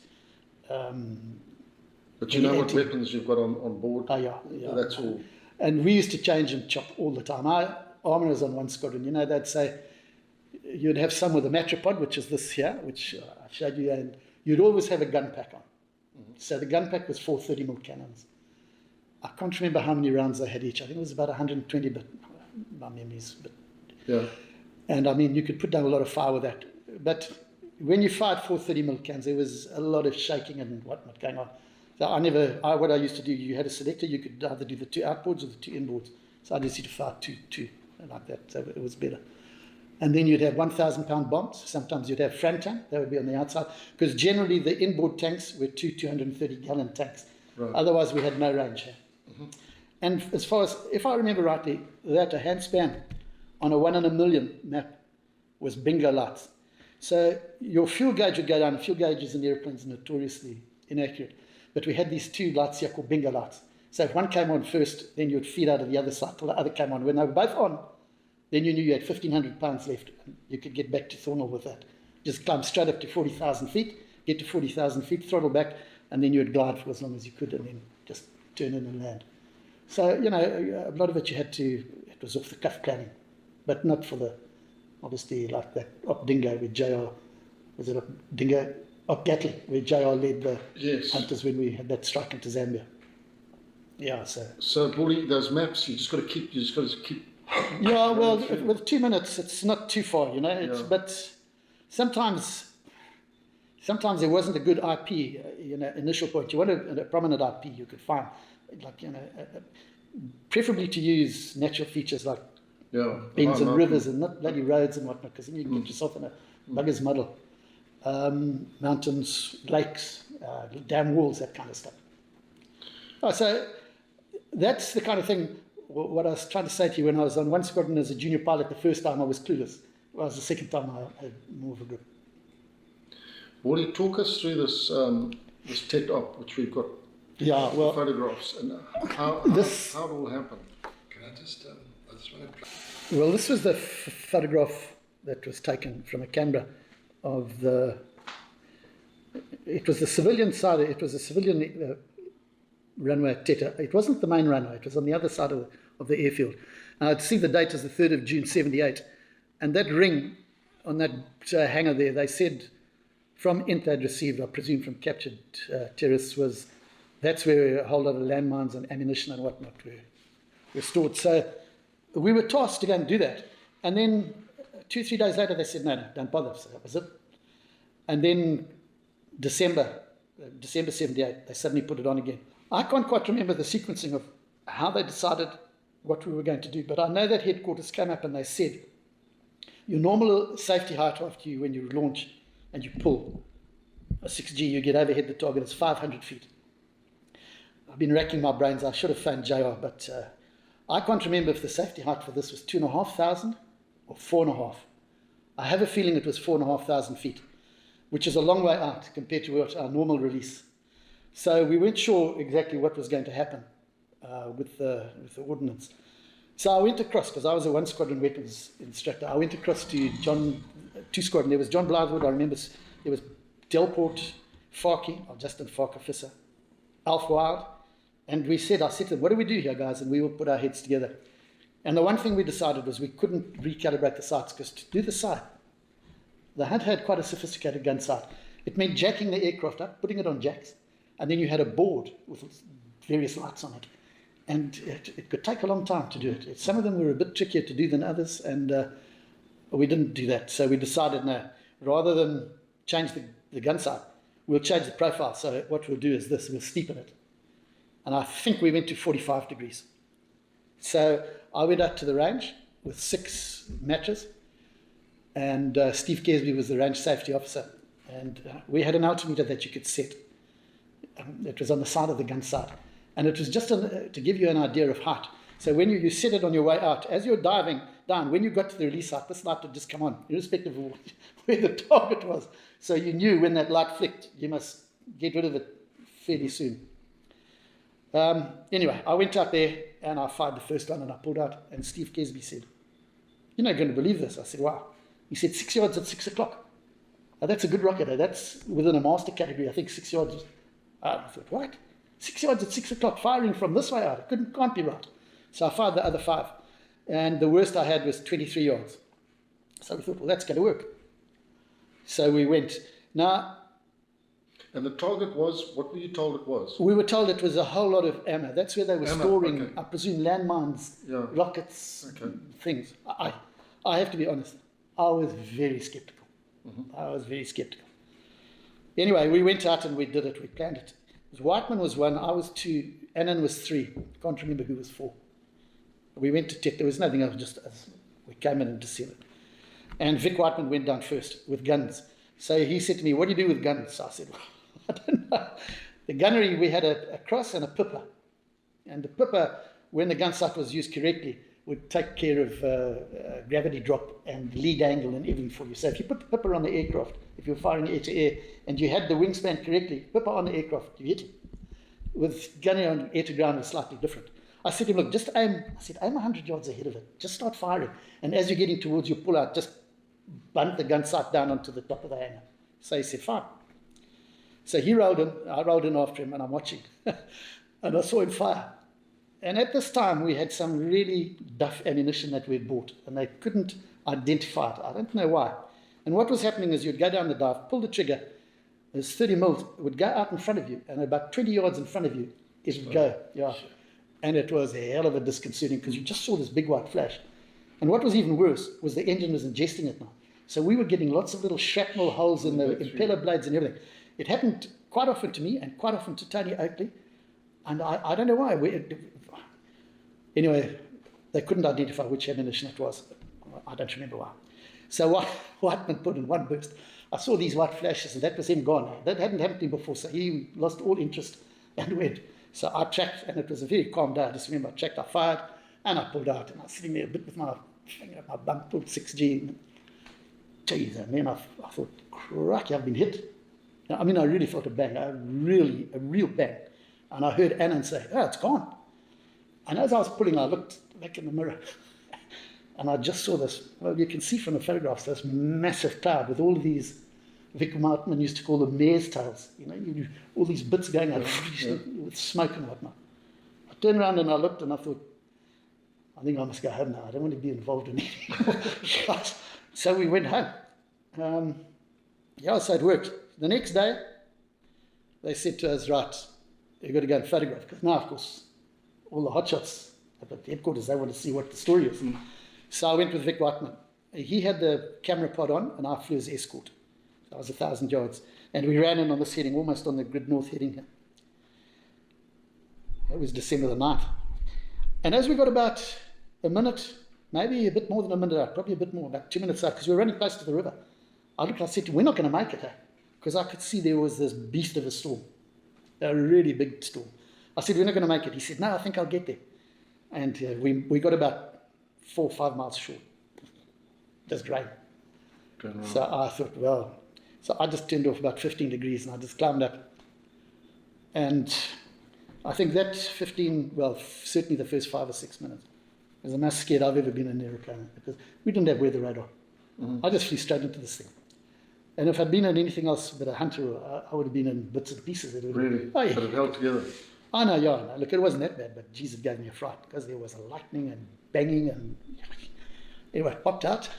but you know what weapons you've got on board? Oh, yeah. That's all. And we used to change and chop all the time. Our armourers on one squadron, they'd say, you'd have some with a matropod, which is this here, which I showed you, and you'd always have a gun pack on. Mm-hmm. So the gun pack was 4 30mm cannons. I can't remember how many rounds they had each. I think it was about 120, but my memories. But yeah. And I mean, you could put down a lot of fire with that. But when you fired 4 30mm cans, there was a lot of shaking and whatnot going on. So what I used to do, you had a selector, you could either do the 2 outboards or the 2 inboards. So I just used to fire two like that. So it was better. And then you'd have 1,000-pound bombs. Sometimes you'd have Frantank. That would be on the outside. Because generally the inboard tanks were 230-gallon tanks. Right. Otherwise, we had no range here. Mm-hmm. And as far as, if I remember rightly, that a handspan on a 1 in a million map was bingo lights. So your fuel gauge would go down. Fuel gauges in airplanes are notoriously inaccurate. But we had these 2 lights here called bingo lights. So if one came on first, then you would feed out of the other side till the other came on. When they were both on, then you knew you had 1,500 pounds left. And you could get back to Thornhill with that. Just climb straight up to 40,000 feet, get to 40,000 feet, throttle back, and then you would glide for as long as you could, and then just turn in and land. So, a lot of it it was off the cuff planning, but not for the, obviously, like that Op Dingo with JR, was it Op Dingo? Op Gatley, where JR led the hunters when we had that strike into Zambia. Yeah, So, Baldy, those maps, you just got to keep. Yeah, well, with 2 minutes, it's not too far, But sometimes there wasn't a good IP, initial point. You want a prominent IP you could find, like, preferably to use natural features like bends and rivers and not bloody roads and whatnot, because then you can get yourself in a bugger's muddle. Mountains, lakes, dam walls, that kind of stuff. Oh, so that's the kind of thing. What I was trying to say to you, when I was on one squadron as a junior pilot, the first time I was clueless. Well, the second time I had more of a grip. Will you talk us through this this TED op, which we've got photographs, and how it all happened? Can I just want to... Well, this was the photograph that was taken from a camera of the... It was the civilian side, it was a civilian runway at Teta. It wasn't the main runway, it was on the other side of the airfield. And I'd see the date as the 3rd of June, 78. And that ring on that hangar there, they said from int they'd received, I presume from captured terrorists, that's where a whole lot of landmines and ammunition and whatnot were stored. So we were tasked to go and do that. And then 2-3 days later, they said, no, don't bother. So that was it. And then December 78, they suddenly put it on again. I can't quite remember the sequencing of how they decided what we were going to do, but I know that headquarters came up and they said, your normal safety height after you, when you launch and you pull a 6G, you get overhead the target, it's 500 feet. I've been racking my brains. I should have phoned JR, but I can't remember if the safety height for this was 2,500 or 4.5. I have a feeling it was 4,500 feet, which is a long way out compared to what our normal release. So we weren't sure exactly what was going to happen with the ordnance. So I went across, because I was a 1 squadron weapons instructor. I went across to 2 squadron. There was John Blythewood, I remember. There was Delport, Farkey, or Justin Fark officer, Alf Wild, And I said to them, what do we do here, guys? And we will put our heads together. And the one thing we decided was we couldn't recalibrate the sights, because to do the sight, the Hunt had quite a sophisticated gun sight. It meant jacking the aircraft up, putting it on jacks, and then you had a board with various lights on it. And it could take a long time to do it. Some of them were a bit trickier to do than others, and we didn't do that. So we decided, no, rather than change the gun sight, we'll change the profile. So what we'll do is this, we'll steepen it. And I think we went to 45 degrees. So I went out to the range with 6 matches, and Steve Kesby was the range safety officer. And we had an altimeter that you could set. It was on the side of the gun sight. And it was just to give you an idea of height. So when you set it on your way out, as you're diving down, when you got to the release light, this light would just come on, irrespective of where the target was. So you knew when that light flicked, you must get rid of it fairly soon. Anyway, I went out there and I fired the first one and I pulled out. And Steve Kesby said, "You're not going to believe this." I said, "Wow." He said, 6 yards at 6 o'clock. Now, that's a good rocket. That's within a master category. I think 6 yards. I thought, what? 6 yards at 6 o'clock, firing from this way out. It can't be right. So I fired the other 5. And the worst I had was 23 yards. So we thought, well, that's going to work. So we went. Now, And the target was, what were you told it was? we were told it was a whole lot of ammo. That's where they were Ammo, storing, okay. I presume, landmines, Yeah. rockets, Okay. things. I have to be honest, I was very skeptical. I was very skeptical. Anyway, we went out and we did it. We planned it. Whiteman was 1, I was 2, Annan was 3. Can't remember who was 4. We went to Tet. There was nothing else, just us. We came in and descended. And Vic Whiteman went down first with guns. So he said to me, "What do you do with guns?" I said, "Well, I don't know." The gunnery, we had a cross and a pipper. And the pipper, when the gun sight was used correctly, would take care of gravity drop and lead angle and everything for you. So if you put the pipper on the aircraft, if you're firing air to air, and you had the wingspan correctly, pipper on the aircraft, you hit it. With gunnery on air to ground, was slightly different. I said to him, "Look, just aim." I said, "Aim 100 yards ahead of it. Just start firing. And as you're getting towards your pull out, just bunt the gun sight down onto the top of the hangar." So he said, "Fine." So he rolled in. I rolled in after him, and I'm watching. And I saw him fire. And at this time, we had some really duff ammunition that we had bought, and they couldn't identify it. I don't know why. And what was happening is you'd go down the dive, pull the trigger, there's 30 mils, it would go out in front of you, and about 20 yards in front of you, it would go. Yeah. And it was a hell of a disconcerting, because you just saw this big white flash. And what was even worse was the engine was ingesting it now. So we were getting lots of little shrapnel holes in the impeller blades and everything. It happened quite often to me and quite often to Tony Oakley. And I don't know why. Anyway, they couldn't identify which ammunition it was. I don't remember why. So Whiteman put in one burst. I saw these white flashes, and that was him gone. That hadn't happened to him before, so he lost all interest and went. So I tracked, and it was a very calm day. I just remember I tracked, I fired, and I pulled out. And I was sitting there a bit with my finger at my bum, pulled 6G. Geez, and then I thought, crikey, I've been hit. I mean, I really felt a bang, a real bang. And I heard Annan say, "Oh, it's gone." And as I was pulling, I looked back in the mirror, and I just saw this, well, you can see from the photographs, this massive cloud with all of these, Vic Martman used to call them mare's tails, all these bits going out with smoke and whatnot. I turned around and I looked and I thought, I think I must go home now. I don't want to be involved in anything. So we went home. So it worked. The next day, they said to us, "Right, you've got to go and photograph." Because now, of course, all the hotshots up at the headquarters, they want to see what the story is. So I went with Vic Whiteman. He had the camera pod on, and I flew as escort. So I was 1,000 yards. And we ran in on this heading, almost on the grid north heading here. That was December the 9th. And as we got about a minute, maybe a bit more than a minute out, probably a bit more, about 2 minutes out, because we were running close to the river, I looked, I said, "We're not going to make it, because I could see there was this beast of a storm, a really big storm. I said, "We're not going to make it." He said, "No, I think I'll get there." And we got about 4 or 5 miles short. Just rain. So I thought, well, so I just turned off about 15 degrees and I just climbed up. And I think that 15, well, certainly the first 5 or 6 minutes, was the most scared I've ever been in an aeroplane, because we didn't have weather radar. I just flew straight into this thing. And if I'd been in anything else but a hunter, I would have been in bits and pieces. Really? Oh, yeah. But it held together. I know, yeah, no, look, it wasn't that bad, but geez, it gave me a fright because there was a lightning and banging and anyway, popped out,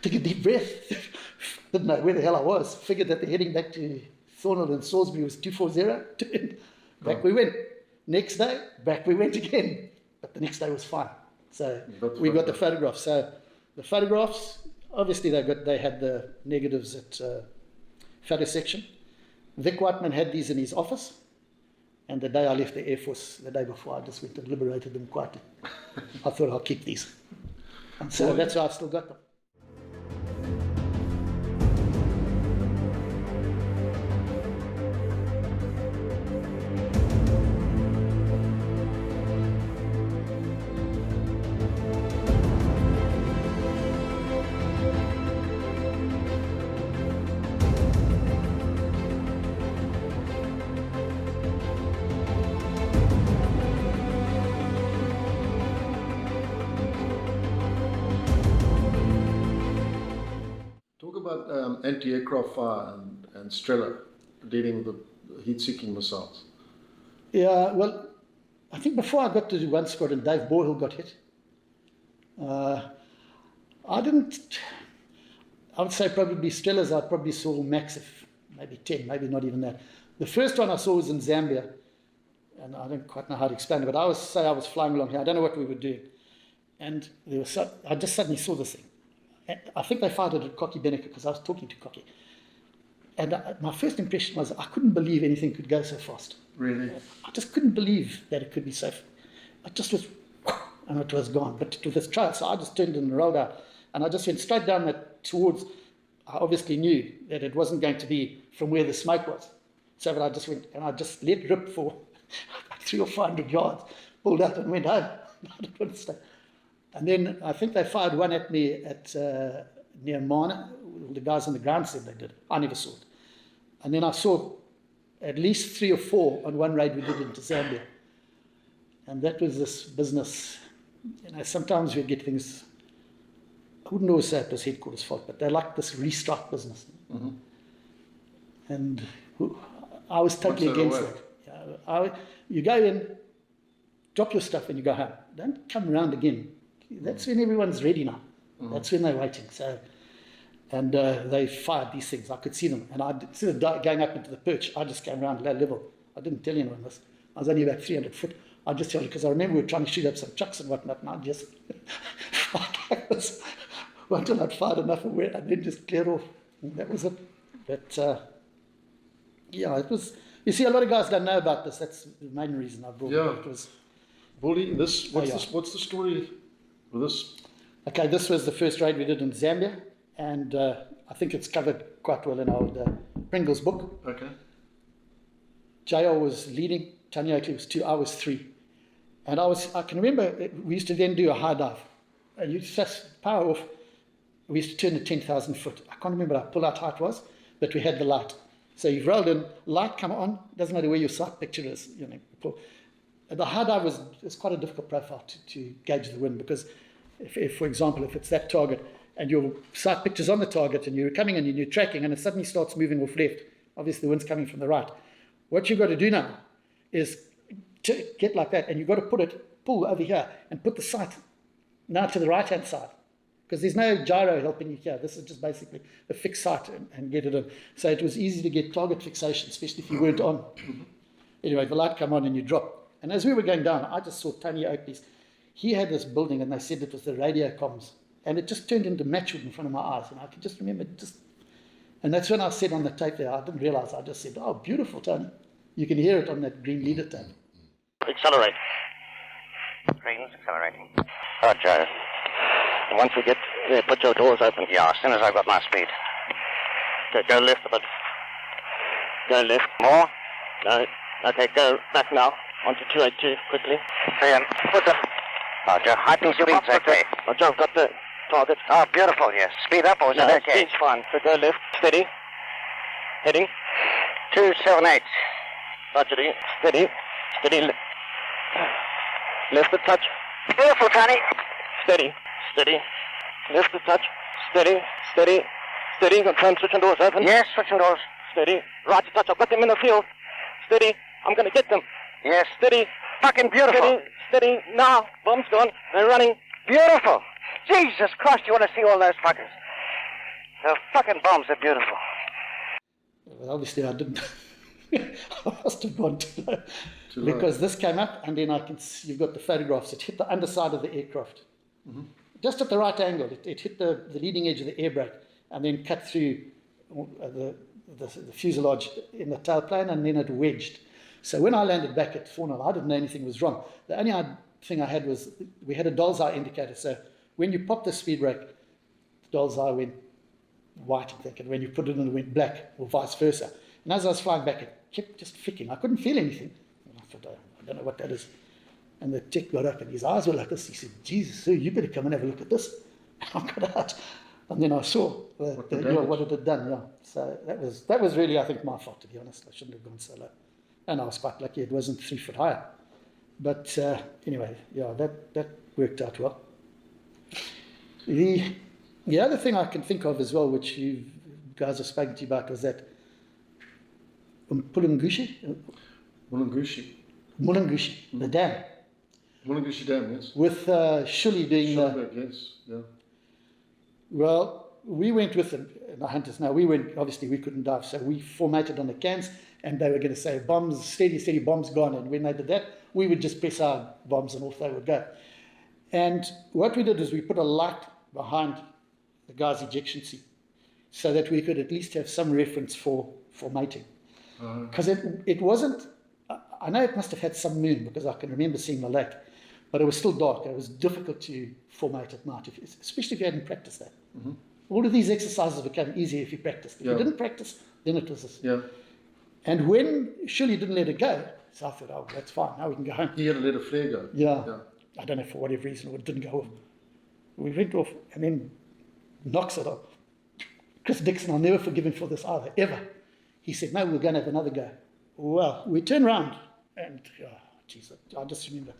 took a deep breath, didn't know where the hell I was, figured that the heading back to Thornhill and Salisbury was 240, back we went. Next day, back we went again, but the next day was fine. So we got the photographs. So the photographs, obviously they had the negatives at photo section. Vic Whiteman had these in his office. And the day I left the Air Force, the day before, I just went and liberated them quietly. I thought I'll keep these. And so that's why I've still got them. Talk about anti-aircraft fire and Strela dealing with the heat-seeking missiles. Yeah, well, I think before I got to one squadron, Dave Borhill got hit. I would say probably Strelas, I probably saw max of maybe 10, maybe not even that. The first one I saw was in Zambia, and I don't quite know how to explain it, but I was flying along here. I don't know what we were doing. And I just suddenly saw this thing. I think they fired it at Cocky Beneke because I was talking to Cocky. And my first impression was I couldn't believe anything could go so fast. Really? I just couldn't believe that it could be so. It just was, and it was gone. But with this trail, so I just turned and rolled out. And I just went straight down that towards, I obviously knew that it wasn't going to be from where the smoke was. So but I just went, and I just let rip for 300 or 400 yards, pulled up and went home. I didn't want to stay. And then I think they fired one at me at near Mana. The guys on the ground said they did. I never saw it. And then I saw at least 3 or 4 on one raid we did into Zambia. And that was this business. You know, sometimes we get things, I wouldn't always say it was headquarters' fault, but they like this restrike business. Mm-hmm. And I was totally against that. You go in, drop your stuff and you go home. Don't come around again. That's when everyone's ready now. Mm-hmm. That's when they're waiting. So, and they fired these things. I could see them. And instead of going up into the perch, I just came around low level. I didn't tell anyone this. I was only about 300 foot. I just told you because I remember we were trying to shoot up some trucks and whatnot. And I just, until I'd fired enough away and then just cleared off. And that was it. But yeah, it was. You see, a lot of guys don't know about this. That's the main reason I brought it. It was. Baldy, what's the story with this? Okay, this was the first raid we did in Zambia, and I think it's covered quite well in old Pringle's book. Okay. JR was leading, Tony Oakley was 2, I was 3. And I can remember we used to then do a high dive. And you just power off. We used to turn to 10,000 foot. I can't remember what our pull-out height was, but we had the light. So you've rolled in, light come on, doesn't matter where your sight picture is. You know, the high dive is quite a difficult profile to gauge the wind because if, for example, if it's that target and your sight picture's on the target and you're coming in and you're tracking and it suddenly starts moving off left, obviously the wind's coming from the right. What you've got to do now is to get like that and you've got to pull over here and put the sight now to the right-hand side because there's no gyro helping you here. This is just basically a fixed sight and get it in. So it was easy to get target fixation, especially if you weren't on. Anyway, the light come on and you drop. And as we were going down, I just saw Tony Oakley's. He had this building and they said it was the radio comms. And it just turned into matchwood in front of my eyes. And I could just remember and that's when I said on the tape there, I didn't realize, I just said, oh, beautiful, Tony. You can hear it on that green leader tape. Accelerate. Screens accelerating. Roger. Once we get there, put your doors open. Yeah, as soon as I've got my speed. Okay, go left a bit. Go left. More? No. Okay, go back now. Onto 282, quickly. Ian, put the... Roger, heighten speed, okay. Roger, I've got the target. Oh, beautiful, yes. Speed up or is it okay? Speed's fine. So go left, steady. Heading. 278. Roger, steady. Steady. Left the touch. Beautiful, Tony. Steady. Steady. Left the touch. Steady. Steady. Steady. Confirm switching doors open. Yes, switching doors. Steady. Right to touch. I've got them in the field. Steady. I'm going to get them. Yes. Steady. Fucking beautiful. Steady, steady. Now. Bomb's gone. They're running. Beautiful. Jesus Christ, you want to see all those fuckers? The fucking bombs are beautiful. Well, obviously, I didn't. I must have gone too low. Too low. Because this came up, and then I can see, you've got the photographs. It hit the underside of the aircraft. Mm-hmm. Just at the right angle. It hit the leading edge of the air brake and then cut through the fuselage in the tailplane, and then it wedged. So when I landed back at 4-0, I didn't know anything was wrong. The only thing I had was we had a doll's eye indicator. So when you pop the speed brake, the doll's eye went white, I think, and when you put it in, it went black, or vice versa. And as I was flying back, it kept just flicking. I couldn't feel anything. And I thought, I don't know what that is. And the tech got up, and his eyes were like this. He said, Jesus, sir, you better come and have a look at this. And I got out. And then I saw what it had done, yeah. So that was really, I think, my fault, to be honest. I shouldn't have gone so low. And I was quite lucky it wasn't 3 foot higher. But anyway, yeah, that worked out well. The other thing I can think of as well, which you guys have spoken to you about, was that Mulungushi, the dam. Mulungushi Dam, yes. With Shuli doing yes, yeah. Well, we went with the hunters. Now, obviously we couldn't dive, so we formatted on the cans, and they were going to say, bombs, steady, bombs gone. And when they did that, we would just press our bombs and off they would go. And what we did is we put a light behind the guy's ejection seat so that we could at least have some reference for mating. Because it wasn't, I know it must have had some moon because I can remember seeing the lake, but it was still dark. It was difficult to formate at night, especially if you hadn't practiced that. Mm-hmm. All of these exercises became easier if you practiced. If you didn't practice, then it was this. Yeah. And when Shirley didn't let it go, so I thought, oh, that's fine, now we can go home. He had to let a flare go. Yeah. I don't know for whatever reason it didn't go off. We went off, and then knocks it off. Chris Dixon, I'll never forgive him for this either, ever. He said, no, we're going to have another go. Well, we turned around, and, I just remember,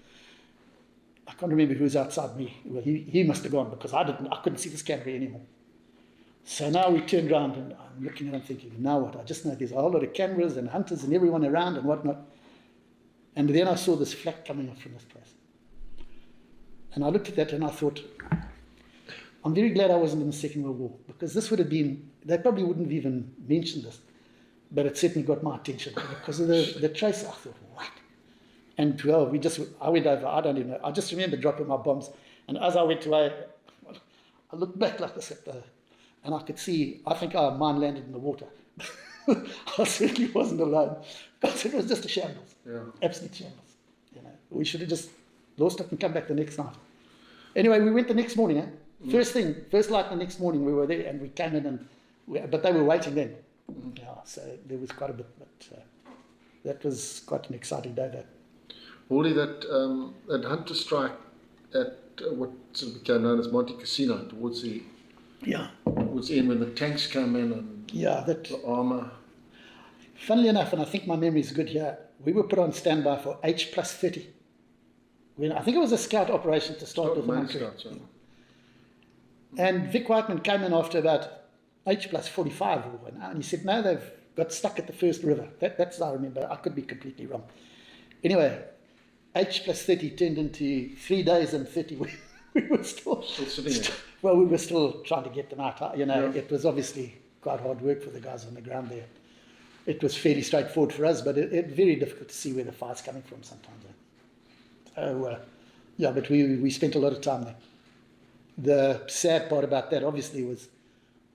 I can't remember who was outside me. Well, he must have gone because I couldn't see this camera anymore. So now we turned around, and I'm looking at him thinking, now what? I just know there's a whole lot of cameras and hunters and everyone around and whatnot. And then I saw this flak coming up from this place. And I looked at that and I thought, I'm very glad I wasn't in the Second World War, because this would have been, they probably wouldn't have even mentioned this, but it certainly got my attention because of the tracer. I thought, what? And well, I went over, I don't even know, I just remember dropping my bombs, and as I went away, I looked back like this and I could see, I think mine landed in the water. I certainly wasn't alone, because it was just a shambles, absolute shambles. We should have just lost it and come back the next night. Anyway, we went the next morning. First light the next morning, we were there, and we came in, but they were waiting then. Yeah, so there was quite a bit, but that was quite an exciting day. That Baldy, that hunter strike at what sort of became known as Monte Cassino towards the end when the tanks came in and the armour. Funnily enough, and I think my memory is good here, we were put on standby for H+30. I think it was a scout operation to start with. And Vic Whiteman came in after about H+45 and he said, no, they've got stuck at the first river. That's what I remember. I could be completely wrong. Anyway, H+30 turned into 3 days and 30 weeks. We were still sitting there. Well, we were still trying to get them out. It was obviously quite hard work for the guys on the ground there. It was fairly straightforward for us, but it's very difficult to see where the fire's coming from sometimes. So, but we spent a lot of time there. The sad part about that, obviously, was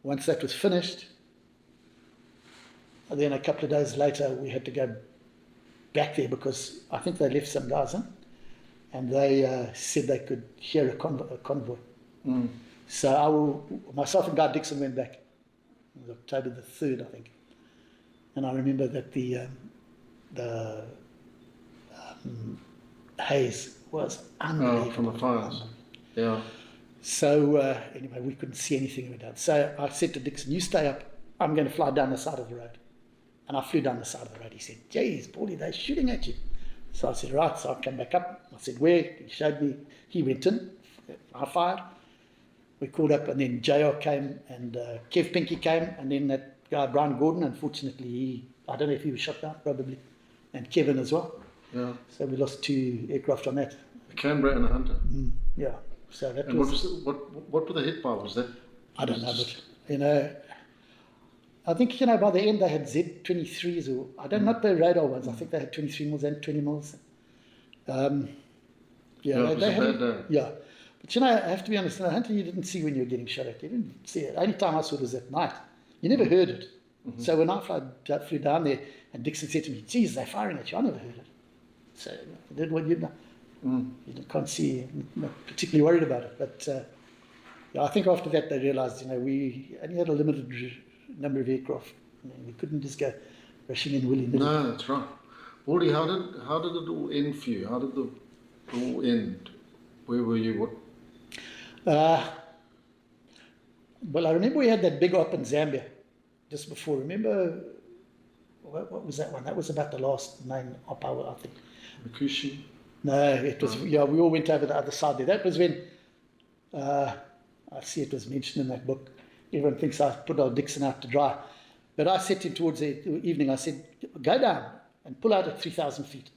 once that was finished, and then a couple of days later, we had to go back there because I think they left some guys in, and they said they could hear a convoy. Mm. So myself and Guy Dixon went back. It was October the 3rd, I think. And I remember that the haze was unbelievable. From the fires. Yeah. So anyway, we couldn't see anything we did. So I said to Dixon, you stay up. I'm going to fly down the side of the road. And I flew down the side of the road. He said, geez, Baldy, they're shooting at you. So I said, right. So I came back up. I said, where? He showed me. He went in. I fired. We called up, and then JR came, and Kev Pinky came, and then that guy, Brian Gordon, unfortunately, I don't know if he was shot down, probably. and Kevin as well. Yeah. So we lost 2 aircraft on that. A Canberra and a Hunter. Yeah. So that And was, what were the hit by? Was that? I don't know, but I think by the end they had Z23s, or I don't not the radar ones. I think they had 23 mils and 20 mils. Yeah, it was a bad day. Yeah, but I have to be honest. The Hunter you didn't see when you were getting shot at. You didn't see it. Only time I saw it was at night. You never heard it. So when I flew down there, and Dixon said to me, "Geez, they're firing at you," I never heard it. So I did what you know. You can't see, not particularly worried about it. But I think after that they realised, we only had a limited number of aircraft. We couldn't just go rushing in willy-nilly. No, that's right. Baldy, how did it all end for you? How did it all end? Where were you? What? Well, I remember we had that big op in Zambia just before. Remember, what was that one? That was about the last main op, I think. Makushi? No, it was, we all went over the other side there. That was when, I see it was mentioned in that book. Everyone thinks I put old Dixon out to dry. But I said to him towards the evening, I said, go down and pull out at 3,000 feet.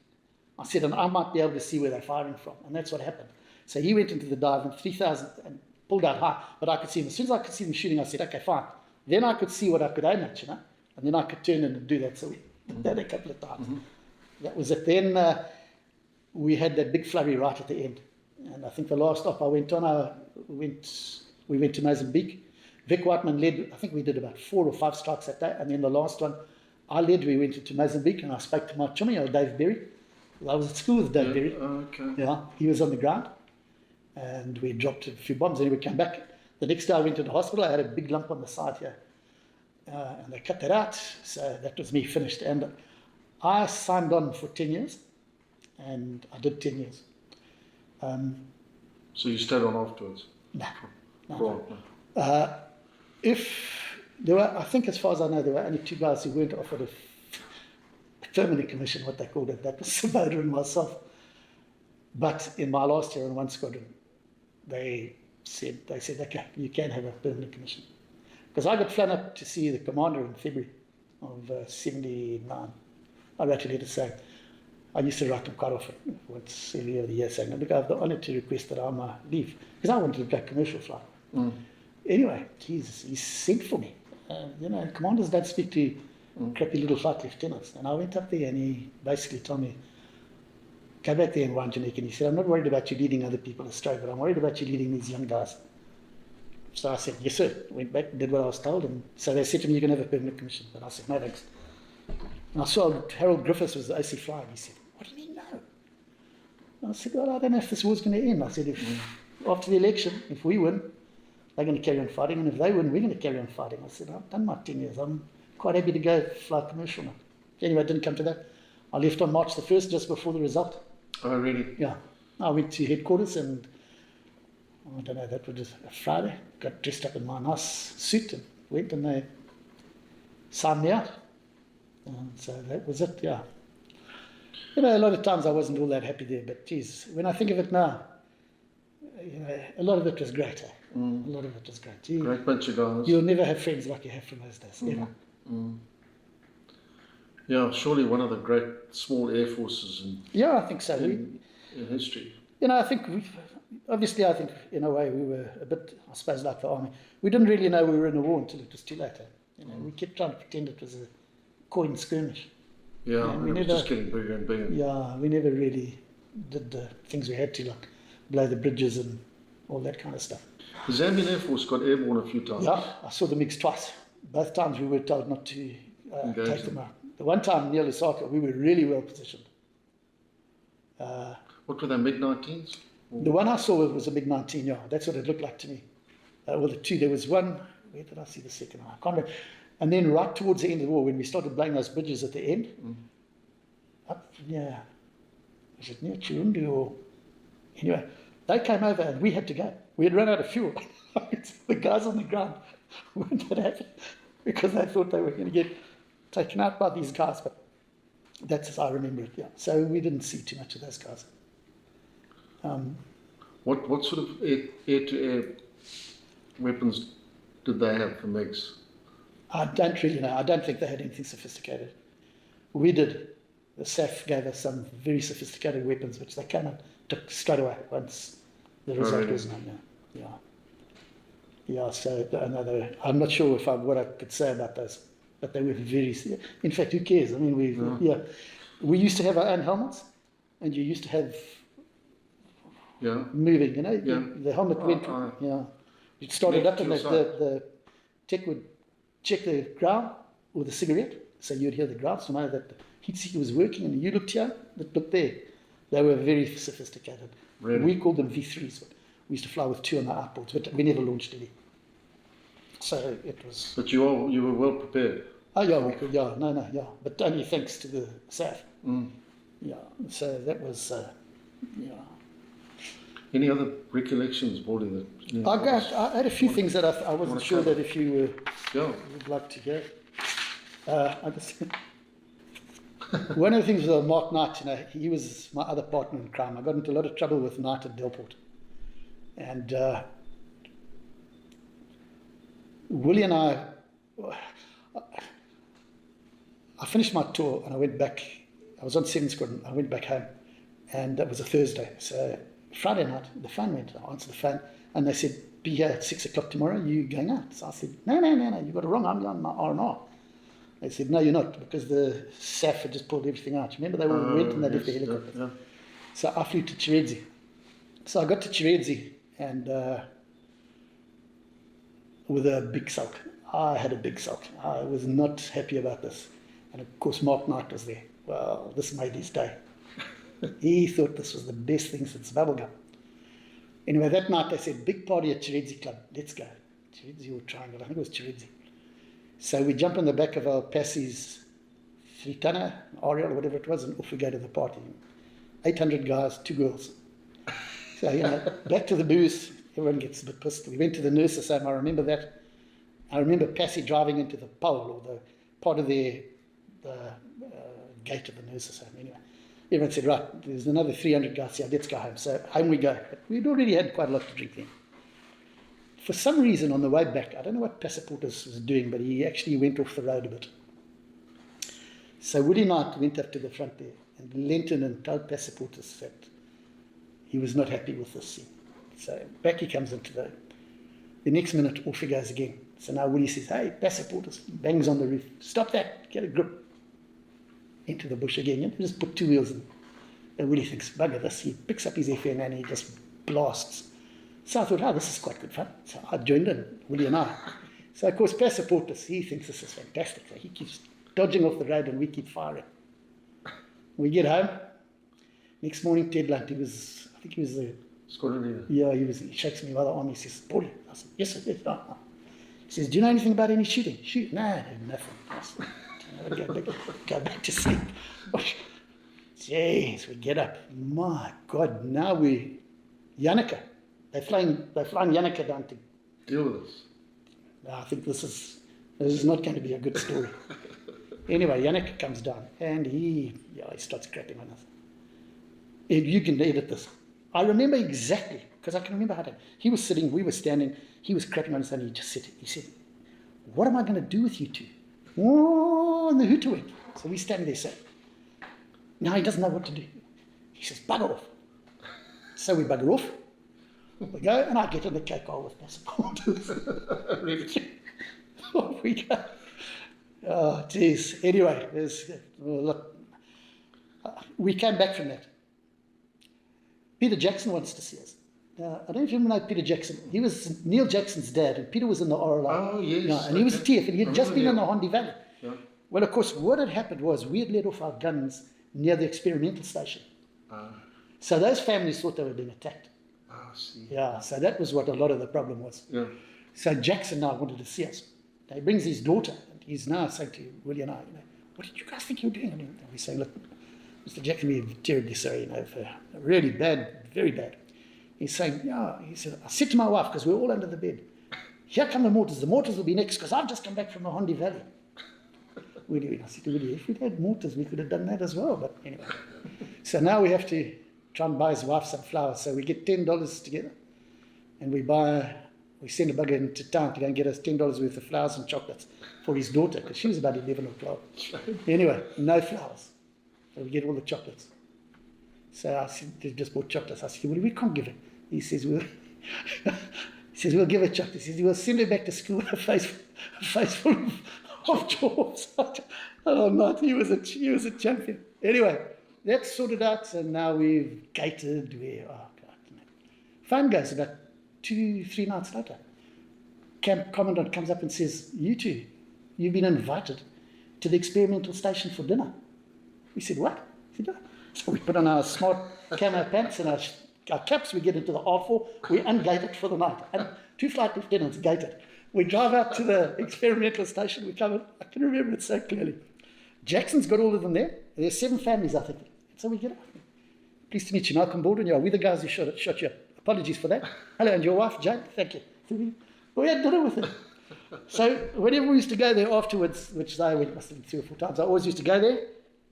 I said, and I might be able to see where they're firing from. And that's what happened. So he went into the dive and 3,000 and pulled out high, but I could see him. As soon as I could see them shooting, I said, okay, fine. Then I could see what I could aim at, and then I could turn in and do that. So we did that a couple of times. That was it. Then we had that big flurry right at the end. And I think the last op I went on, we went to Mozambique. Vic Whiteman led, I think we did about 4 or 5 strikes that day. And then the last one I led, we went into Mozambique and I spoke to my chummy, Dave Berry. I was at school with Dave Berry. Okay. Yeah, he was on the ground. And we dropped a few bombs and we came back. The next day I went to the hospital. I had a big lump on the side here. And they cut that out. So that was me finished. And I signed on for 10 years. And I did 10 years. So you stayed on afterwards? No. If there were, I think as far as I know, there were only 2 guys who weren't offered a permanent commission, what they called it. That was Squadron and myself. But in my last year on one squadron, they said, okay, you can have a permanent commission. Because I got flown up to see the commander in February of 79. I wrote a letter saying, I used to write him quite often, once every other year, saying, look, I have the honour to request that I might leave. Because I wanted to go commercial flight. Anyway, Jesus, he sent for me. Commanders don't speak to crappy little flight lieutenants. And I went up there and he basically told me, go back there and wind your neck. And he said, I'm not worried about you leading other people astray, but I'm worried about you leading these young guys. So I said, yes, sir. Went back, did what I was told. And so they said to me, you can have a permanent commission. But I said, no, thanks. And I saw Harold Griffiths was the OC fly. And he said, what do you mean no? And I said, well, I don't know if this war's going to end. I said, if after the election, if we win, they're going to carry on fighting. And if they win, we're going to carry on fighting. I said, I've done my 10 years. I'm quite happy to go fly commercial now. Anyway, it didn't come to that. I left on March the 1st, just before the result. Oh, really? Yeah. I went to headquarters and, I don't know, that was a Friday. Got dressed up in my nice suit and went and they signed me out. And so that was it, yeah. A lot of times I wasn't all that happy there, but geez, when I think of it now, a lot of it was great. A lot of it was great. Great bunch of guys. You'll never have friends like you have from those days, ever. Yeah, surely one of the great small air forces I think so. in history. I think I think in a way we were a bit, I suppose, like the army. We didn't really know we were in a war until it was too late. We kept trying to pretend it was a coin skirmish. Yeah, and it was just getting bigger and bigger. Yeah, we never really did the things we had to, like blow the bridges and all that kind of stuff. The Zambian Air Force got airborne a few times. Yeah, I saw the MiGs twice. Both times we were told not to take them out. The one time near Lusaka, we were really well positioned. What were they, MiG-19s? The one I saw was a MiG-19, yeah. That's what it looked like to me. Well, the 2, there was one, where did I see the second one? I can't remember. And then right towards the end of the war, when we started blowing those bridges at the end, up, yeah, was it near Chirundu or... Anyway, they came over and we had to go. We had run out of fuel. The guys on the ground weren't that happy because they thought they were going to get taken out by these guys, but that's as I remember it, yeah. So we didn't see too much of those guys. What sort of air-to-air weapons did they have for MiGs? I don't really know. I don't think they had anything sophisticated. We did. the SAF gave us some very sophisticated weapons, which they came and took straight away once the result was known. Yeah, so I'm not sure what I could say about those, but they were very. In fact, who cares? I mean, we used to have our own helmets, and you used to have moving. You know, the helmet went. It started up, and the tech would check the ground or the cigarette, so you'd hear the ground, so know that the heat seeker was working, and you looked here, looked there. They were very sophisticated. Really? We called them V3s. We used to fly with 2 on the outboards, but we never launched any. So it was. But you were well prepared. Oh yeah, we could. Yeah, but only thanks to the SAF. Yeah, so that was. Any other recollections, Baldy? I had a few things that I wasn't sure that if you would like to hear. One of the things with Mark Knight, he was my other partner in crime. I got into a lot of trouble with Knight at Delport. And Willie and I finished my tour and I went back. I was on 7th Squadron. I went back home, and that was a Thursday. So Friday night, the phone went. I answered the phone, and they said, "Be here at 6 o'clock tomorrow. You going out?" So I said, "No, you got it wrong. I'm on my R&R." They said, "No, you're not, because the SAF had just pulled everything out." Remember, they all went and they left the helicopter. Yeah. So I flew to Chiredzi. So I got to Chiredzi, and with a big sulk. I had a big sulk. I was not happy about this. And of course, Mark Knight was there. Well, this made his day. He thought this was the best thing since bubblegum. Anyway, that night they said, "Big party at Chiredzi Club. Let's go." Chiredzi or Triangle, I think it was Chiredzi. So we jump on the back of our Passie's 3-tonner, Ariel, or whatever it was, and off we go to the party. 800 guys, 2 girls. So, back to the booth. Everyone gets a bit pissed. We went to the nurse's home. I remember that. I remember Passie driving into the pole, or the part of the gate of the nurse's home. Anyway, everyone said, "Right, there's another 300 guys here. Let's go home." So home we go. But we'd already had quite a lot to drink then. For some reason, on the way back, I don't know what Passaportus was doing, but he actually went off the road a bit. So Woody Knight went up to the front there and leant in and told Passaportus that he was not happy with this scene. So back he comes into the next minute, off he goes again. So now Willie says, "Hey, Passaportus," bangs on the roof. "Stop that, get a grip." Into the bush again, just put 2 wheels in. And Willie thinks, "Bugger this." He picks up his FN and he just blasts. So I thought, this is quite good fun. So I joined in, Willie and I. So of course, Passaportus, he thinks this is fantastic. So he keeps dodging off the road and we keep firing. We get home. Next morning, Ted Lunt, I think he was the Squadron leader. Yeah, he shakes me by the arm. He says, "Baldy." I said, "Yes, sir, yes." He says, "Do you know anything about any shooting?" "Shoot?" "No, nothing." I said, go back to sleep. Jeez, we get up. My God, now Yannicka. They're flying Yannicka down to Deal with this. I think this is not going to be a good story. Anyway, Yannicka comes down and he starts crapping on us. You can edit this. I remember exactly, because I can remember how he was sitting, we were standing, he was crapping on us and he just said, "What am I going to do with you two?" "Oh," and the hooter went. So we're standing there saying, now he doesn't know what to do. He says, "Bugger off." So we bugger off. We go, and I get in the cake hole with Passaportus. Off we go. Oh, geez. Anyway, we came back from that. Peter Jackson wants to see us. I don't know if you know Peter Jackson. He was Neil Jackson's dad, and Peter was in the RLI. Oh, yes. And he was a TF, and he had just been in the Hondi Valley. Yeah. Well, of course, what had happened was we had let off our guns near the experimental station. So those families thought they were being attacked. I see. Yeah, so that was what a lot of the problem was. Yeah. So Jackson now wanted to see us. He brings his daughter, and he's now saying to Willie and I, "What did you guys think you were doing?" And we say, "Look, Mr. Jackson, we're terribly sorry, for really bad, very bad." He's saying, he said, "I said to my wife, because we're all under the bed, here come the mortars. The mortars will be next, because I've just come back from the Hondi Valley." Willie, I said to Willie, if we'd had mortars, we could have done that as well. But anyway, so now we have to try and buy his wife some flowers. So we get $10 together, and we send a bugger into town to go and get us $10 worth of flowers and chocolates for his daughter, because she was about 11 or 12. Anyway, no flowers. So we get all the chocolates. So I said, they just bought chocolates. I said, well, we can't give it. He says, we'll we'll give her chocolates. He says, we'll send her back to school with a face full of chores. Oh, no, he was a champion. Anyway, that's sorted out, and now we've gated. Oh, God. Phone goes about 2-3 nights later. Camp Commandant comes up and says, you two, you've been invited to the experimental station for dinner. We said, what? He said, no. So we put on our smart camo pants and our caps, we get into the R4, we ungate it for the night. And 2 flight lieutenants gated. We drive out to the experimental station, we come in, I can remember it so clearly. Jackson's got all of them there. There's 7 families, I think. So we get up. Pleased to meet you, Malcolm Baldwin. Yeah, we're the guys who shot you. Apologies for that. Hello, and your wife, Jane? Thank you. We had dinner with them. So whenever we used to go there afterwards, which I went must have been 3 or 4 times, I always used to go there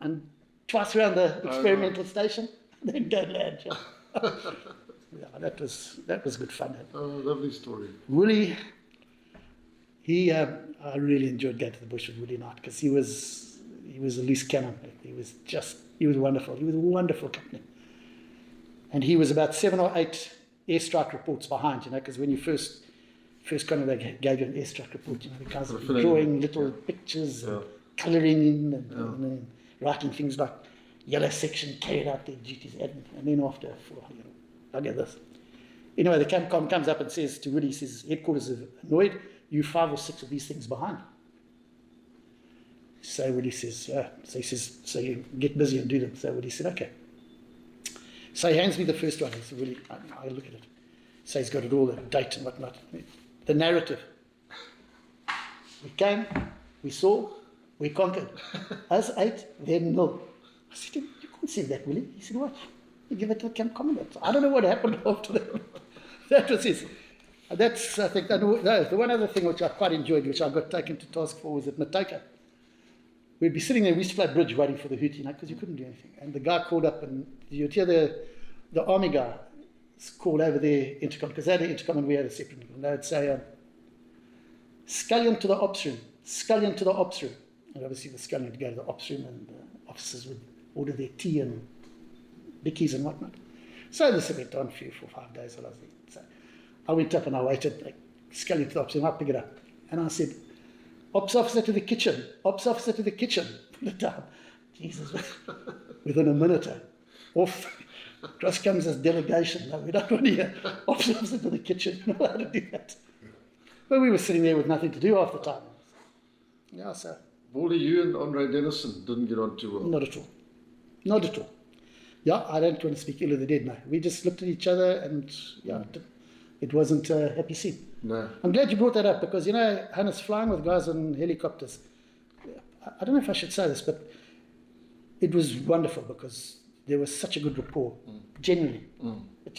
and twice around the experimental station, and then go land. Yeah, that was good fun. Oh, lovely story. Willie, I really enjoyed going to the bush with Willie Knight because he was a loose cannon. He was wonderful. He was a wonderful company. And he was about 7 or 8 airstrike reports behind, because when you first kind of they gave you an airstrike report, the guys were drawing little pictures and colouring in and writing things like yellow section carried out their duties, and then after, I get this. Anyway, the CAMCOM comes up and says to Willie, he says, headquarters are annoyed, you 5 or 6 of these things behind. So Willie says, so he says, so you get busy and do them. So Willie said, okay. So he hands me the first one. He said, Willie, I look at it. So he's got it all, the date and whatnot. The narrative. We came, we saw, we conquered. Us 8, then 0. I said, you can't say that, Willie. He said, what? You give it to the camp commandant. I don't know what happened after that. That was his. That's, I think, the one other thing which I quite enjoyed, which I got taken to task for, was at Matoka. We'd be sitting there, we used to play bridge waiting for the hoot, because you couldn't do anything. And the guy called up, and you'd hear the army guy call over their intercom, because they had an intercom and we had a separate intercom. They would say, scullion to the ops room, scullion to the ops room. And obviously the scullion would go to the ops room, and the officers would order their tea and bickies and whatnot. So this went on 3 or 4, 5 days while I was there. So I went up and I waited, like, scullion to the ops room, I pick it up. And I said, ops officer to the kitchen, ops officer to the kitchen. Put it down. Jesus, within a minute, off. Across comes this delegation. No, we don't want to hear ops officer to the kitchen. You're not allowed to do that. But we were sitting there with nothing to do half the time. Yeah, so. Baldy, you and Andre Dennison didn't get on too well. Not at all. Not at all. Yeah, I don't want to speak ill of the dead, no. We just looked at each other and, yeah, it wasn't a happy scene. No. I'm glad you brought that up because, Hannes, flying with guys on helicopters, I don't know if I should say this, but it was wonderful because there was such a good rapport, genuinely. But,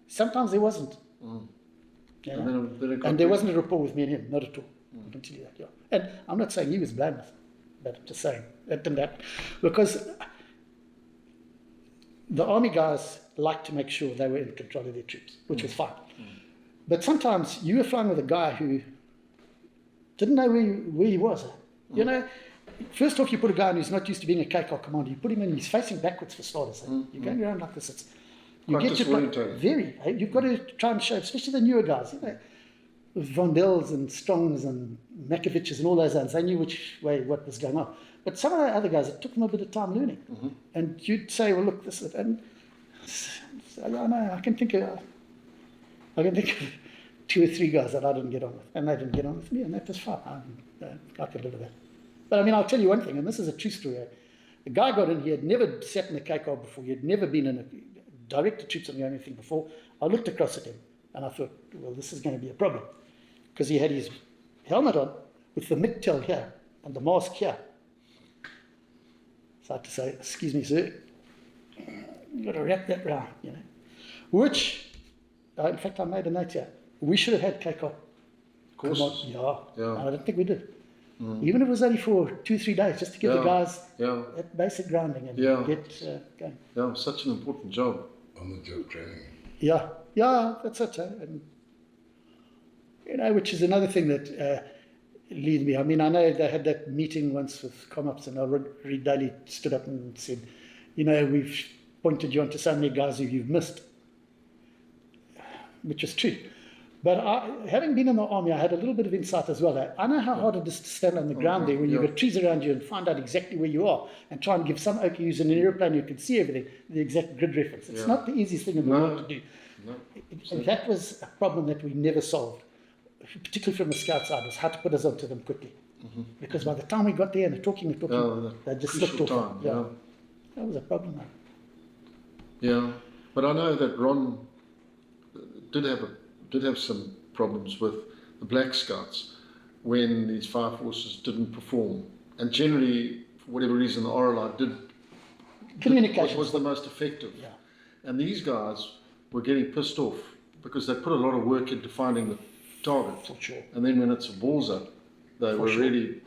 sometimes there wasn't. And there wasn't a rapport with me and him, not at all. I can tell you that, yeah. And I'm not saying he was blameless, but I'm just saying that didn't happen. Because the army guys liked to make sure they were in control of their troops, which was fine. But sometimes you were flying with a guy who didn't know where he was. First off, you put a guy in who's not used to being a KCAR commander, you put him in, he's facing backwards for starters. You're going around like this. You've got to try and show, especially the newer guys, with Vondel's and Strongs and Makovich's and all those ones, they knew which way what was going on. But some of the other guys, it took them a bit of time learning. And you'd say, well, look, this is it. And so, I can think of 2 or 3 guys that I didn't get on with, and they didn't get on with me, and that was fine. I could live with that. But I'll tell you one thing, and this is a true story. The guy got in, he had never sat in a KCAR before, he had never been in a directed troops on the only thing before. I looked across at him, and I thought, well, this is going to be a problem, because he had his helmet on with the MIGTEL here and the mask here. So I had to say, excuse me, sir, you've got to wrap that round, Which, in fact, I made a note here. We should have had KCAR. Yeah. I don't think we did. Even if it was only for 2 or 3 days, just to give the guys that basic grounding and get going. Yeah, such an important job. On the job training. Yeah, that's it. And, which is another thing that lead me. I mean, I know they had that meeting once with Comops, and Reed Daly stood up and said, you know, we've pointed you onto so many guys who you've missed, which is true. But having been in the army, I had a little bit of insight as well. I know how hard it is to stand on the ground there when you've got trees around you and find out exactly where you are and try and give some oak who's in an aeroplane who can see everything the exact grid reference. It's not the easiest thing in the world to do. No. And that was a problem that we never solved, particularly from the scout side, was how to put us onto them quickly. Because by the time we got there and they're talking, they just slipped off. That was a problem. Yeah, but I know that Ron did have some problems with the Black Scouts when these fire forces didn't perform, and generally, for whatever reason, the RLI Communication was the most effective. Yeah. And these guys were getting pissed off because they put a lot of work into finding the target. For sure. And then when it's a balls up, they were really.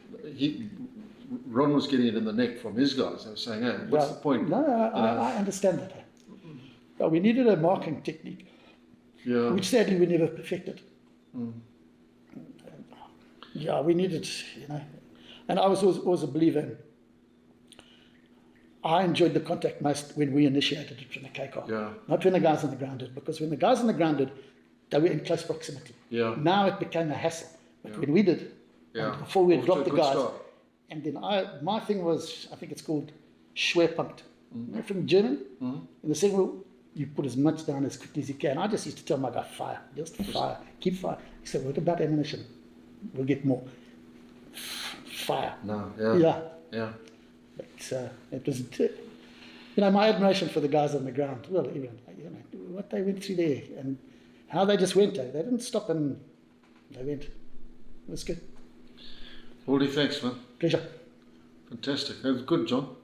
Ron was getting it in the neck from his guys. They were saying, "Hey, what's the point?" No, I understand that. But we needed a marking technique, which sadly we never perfected. Yeah, we needed, you know, and I was always a believer in. I enjoyed the contact most when we initiated it from the KCAR. Not when the guys on the ground did, because when the guys on the ground did, they were in close proximity. Now it became a hassle. But when we did, and before we had dropped the guys, and then my thing was, I think it's called Schwerpunkt, you know, from German. In the second rule, you put as much down as quickly as you can. I just used to tell my guy, fire, just fire, keep fire. He said, what about ammunition? We'll get more. Fire. No, yeah. But it was, you know, my admiration for the guys on the ground. Well, even, you know, what they went through there and how they just went there. They didn't stop and they went. It was good. Baldy, thanks, man. Pleasure. Fantastic. That was good, John.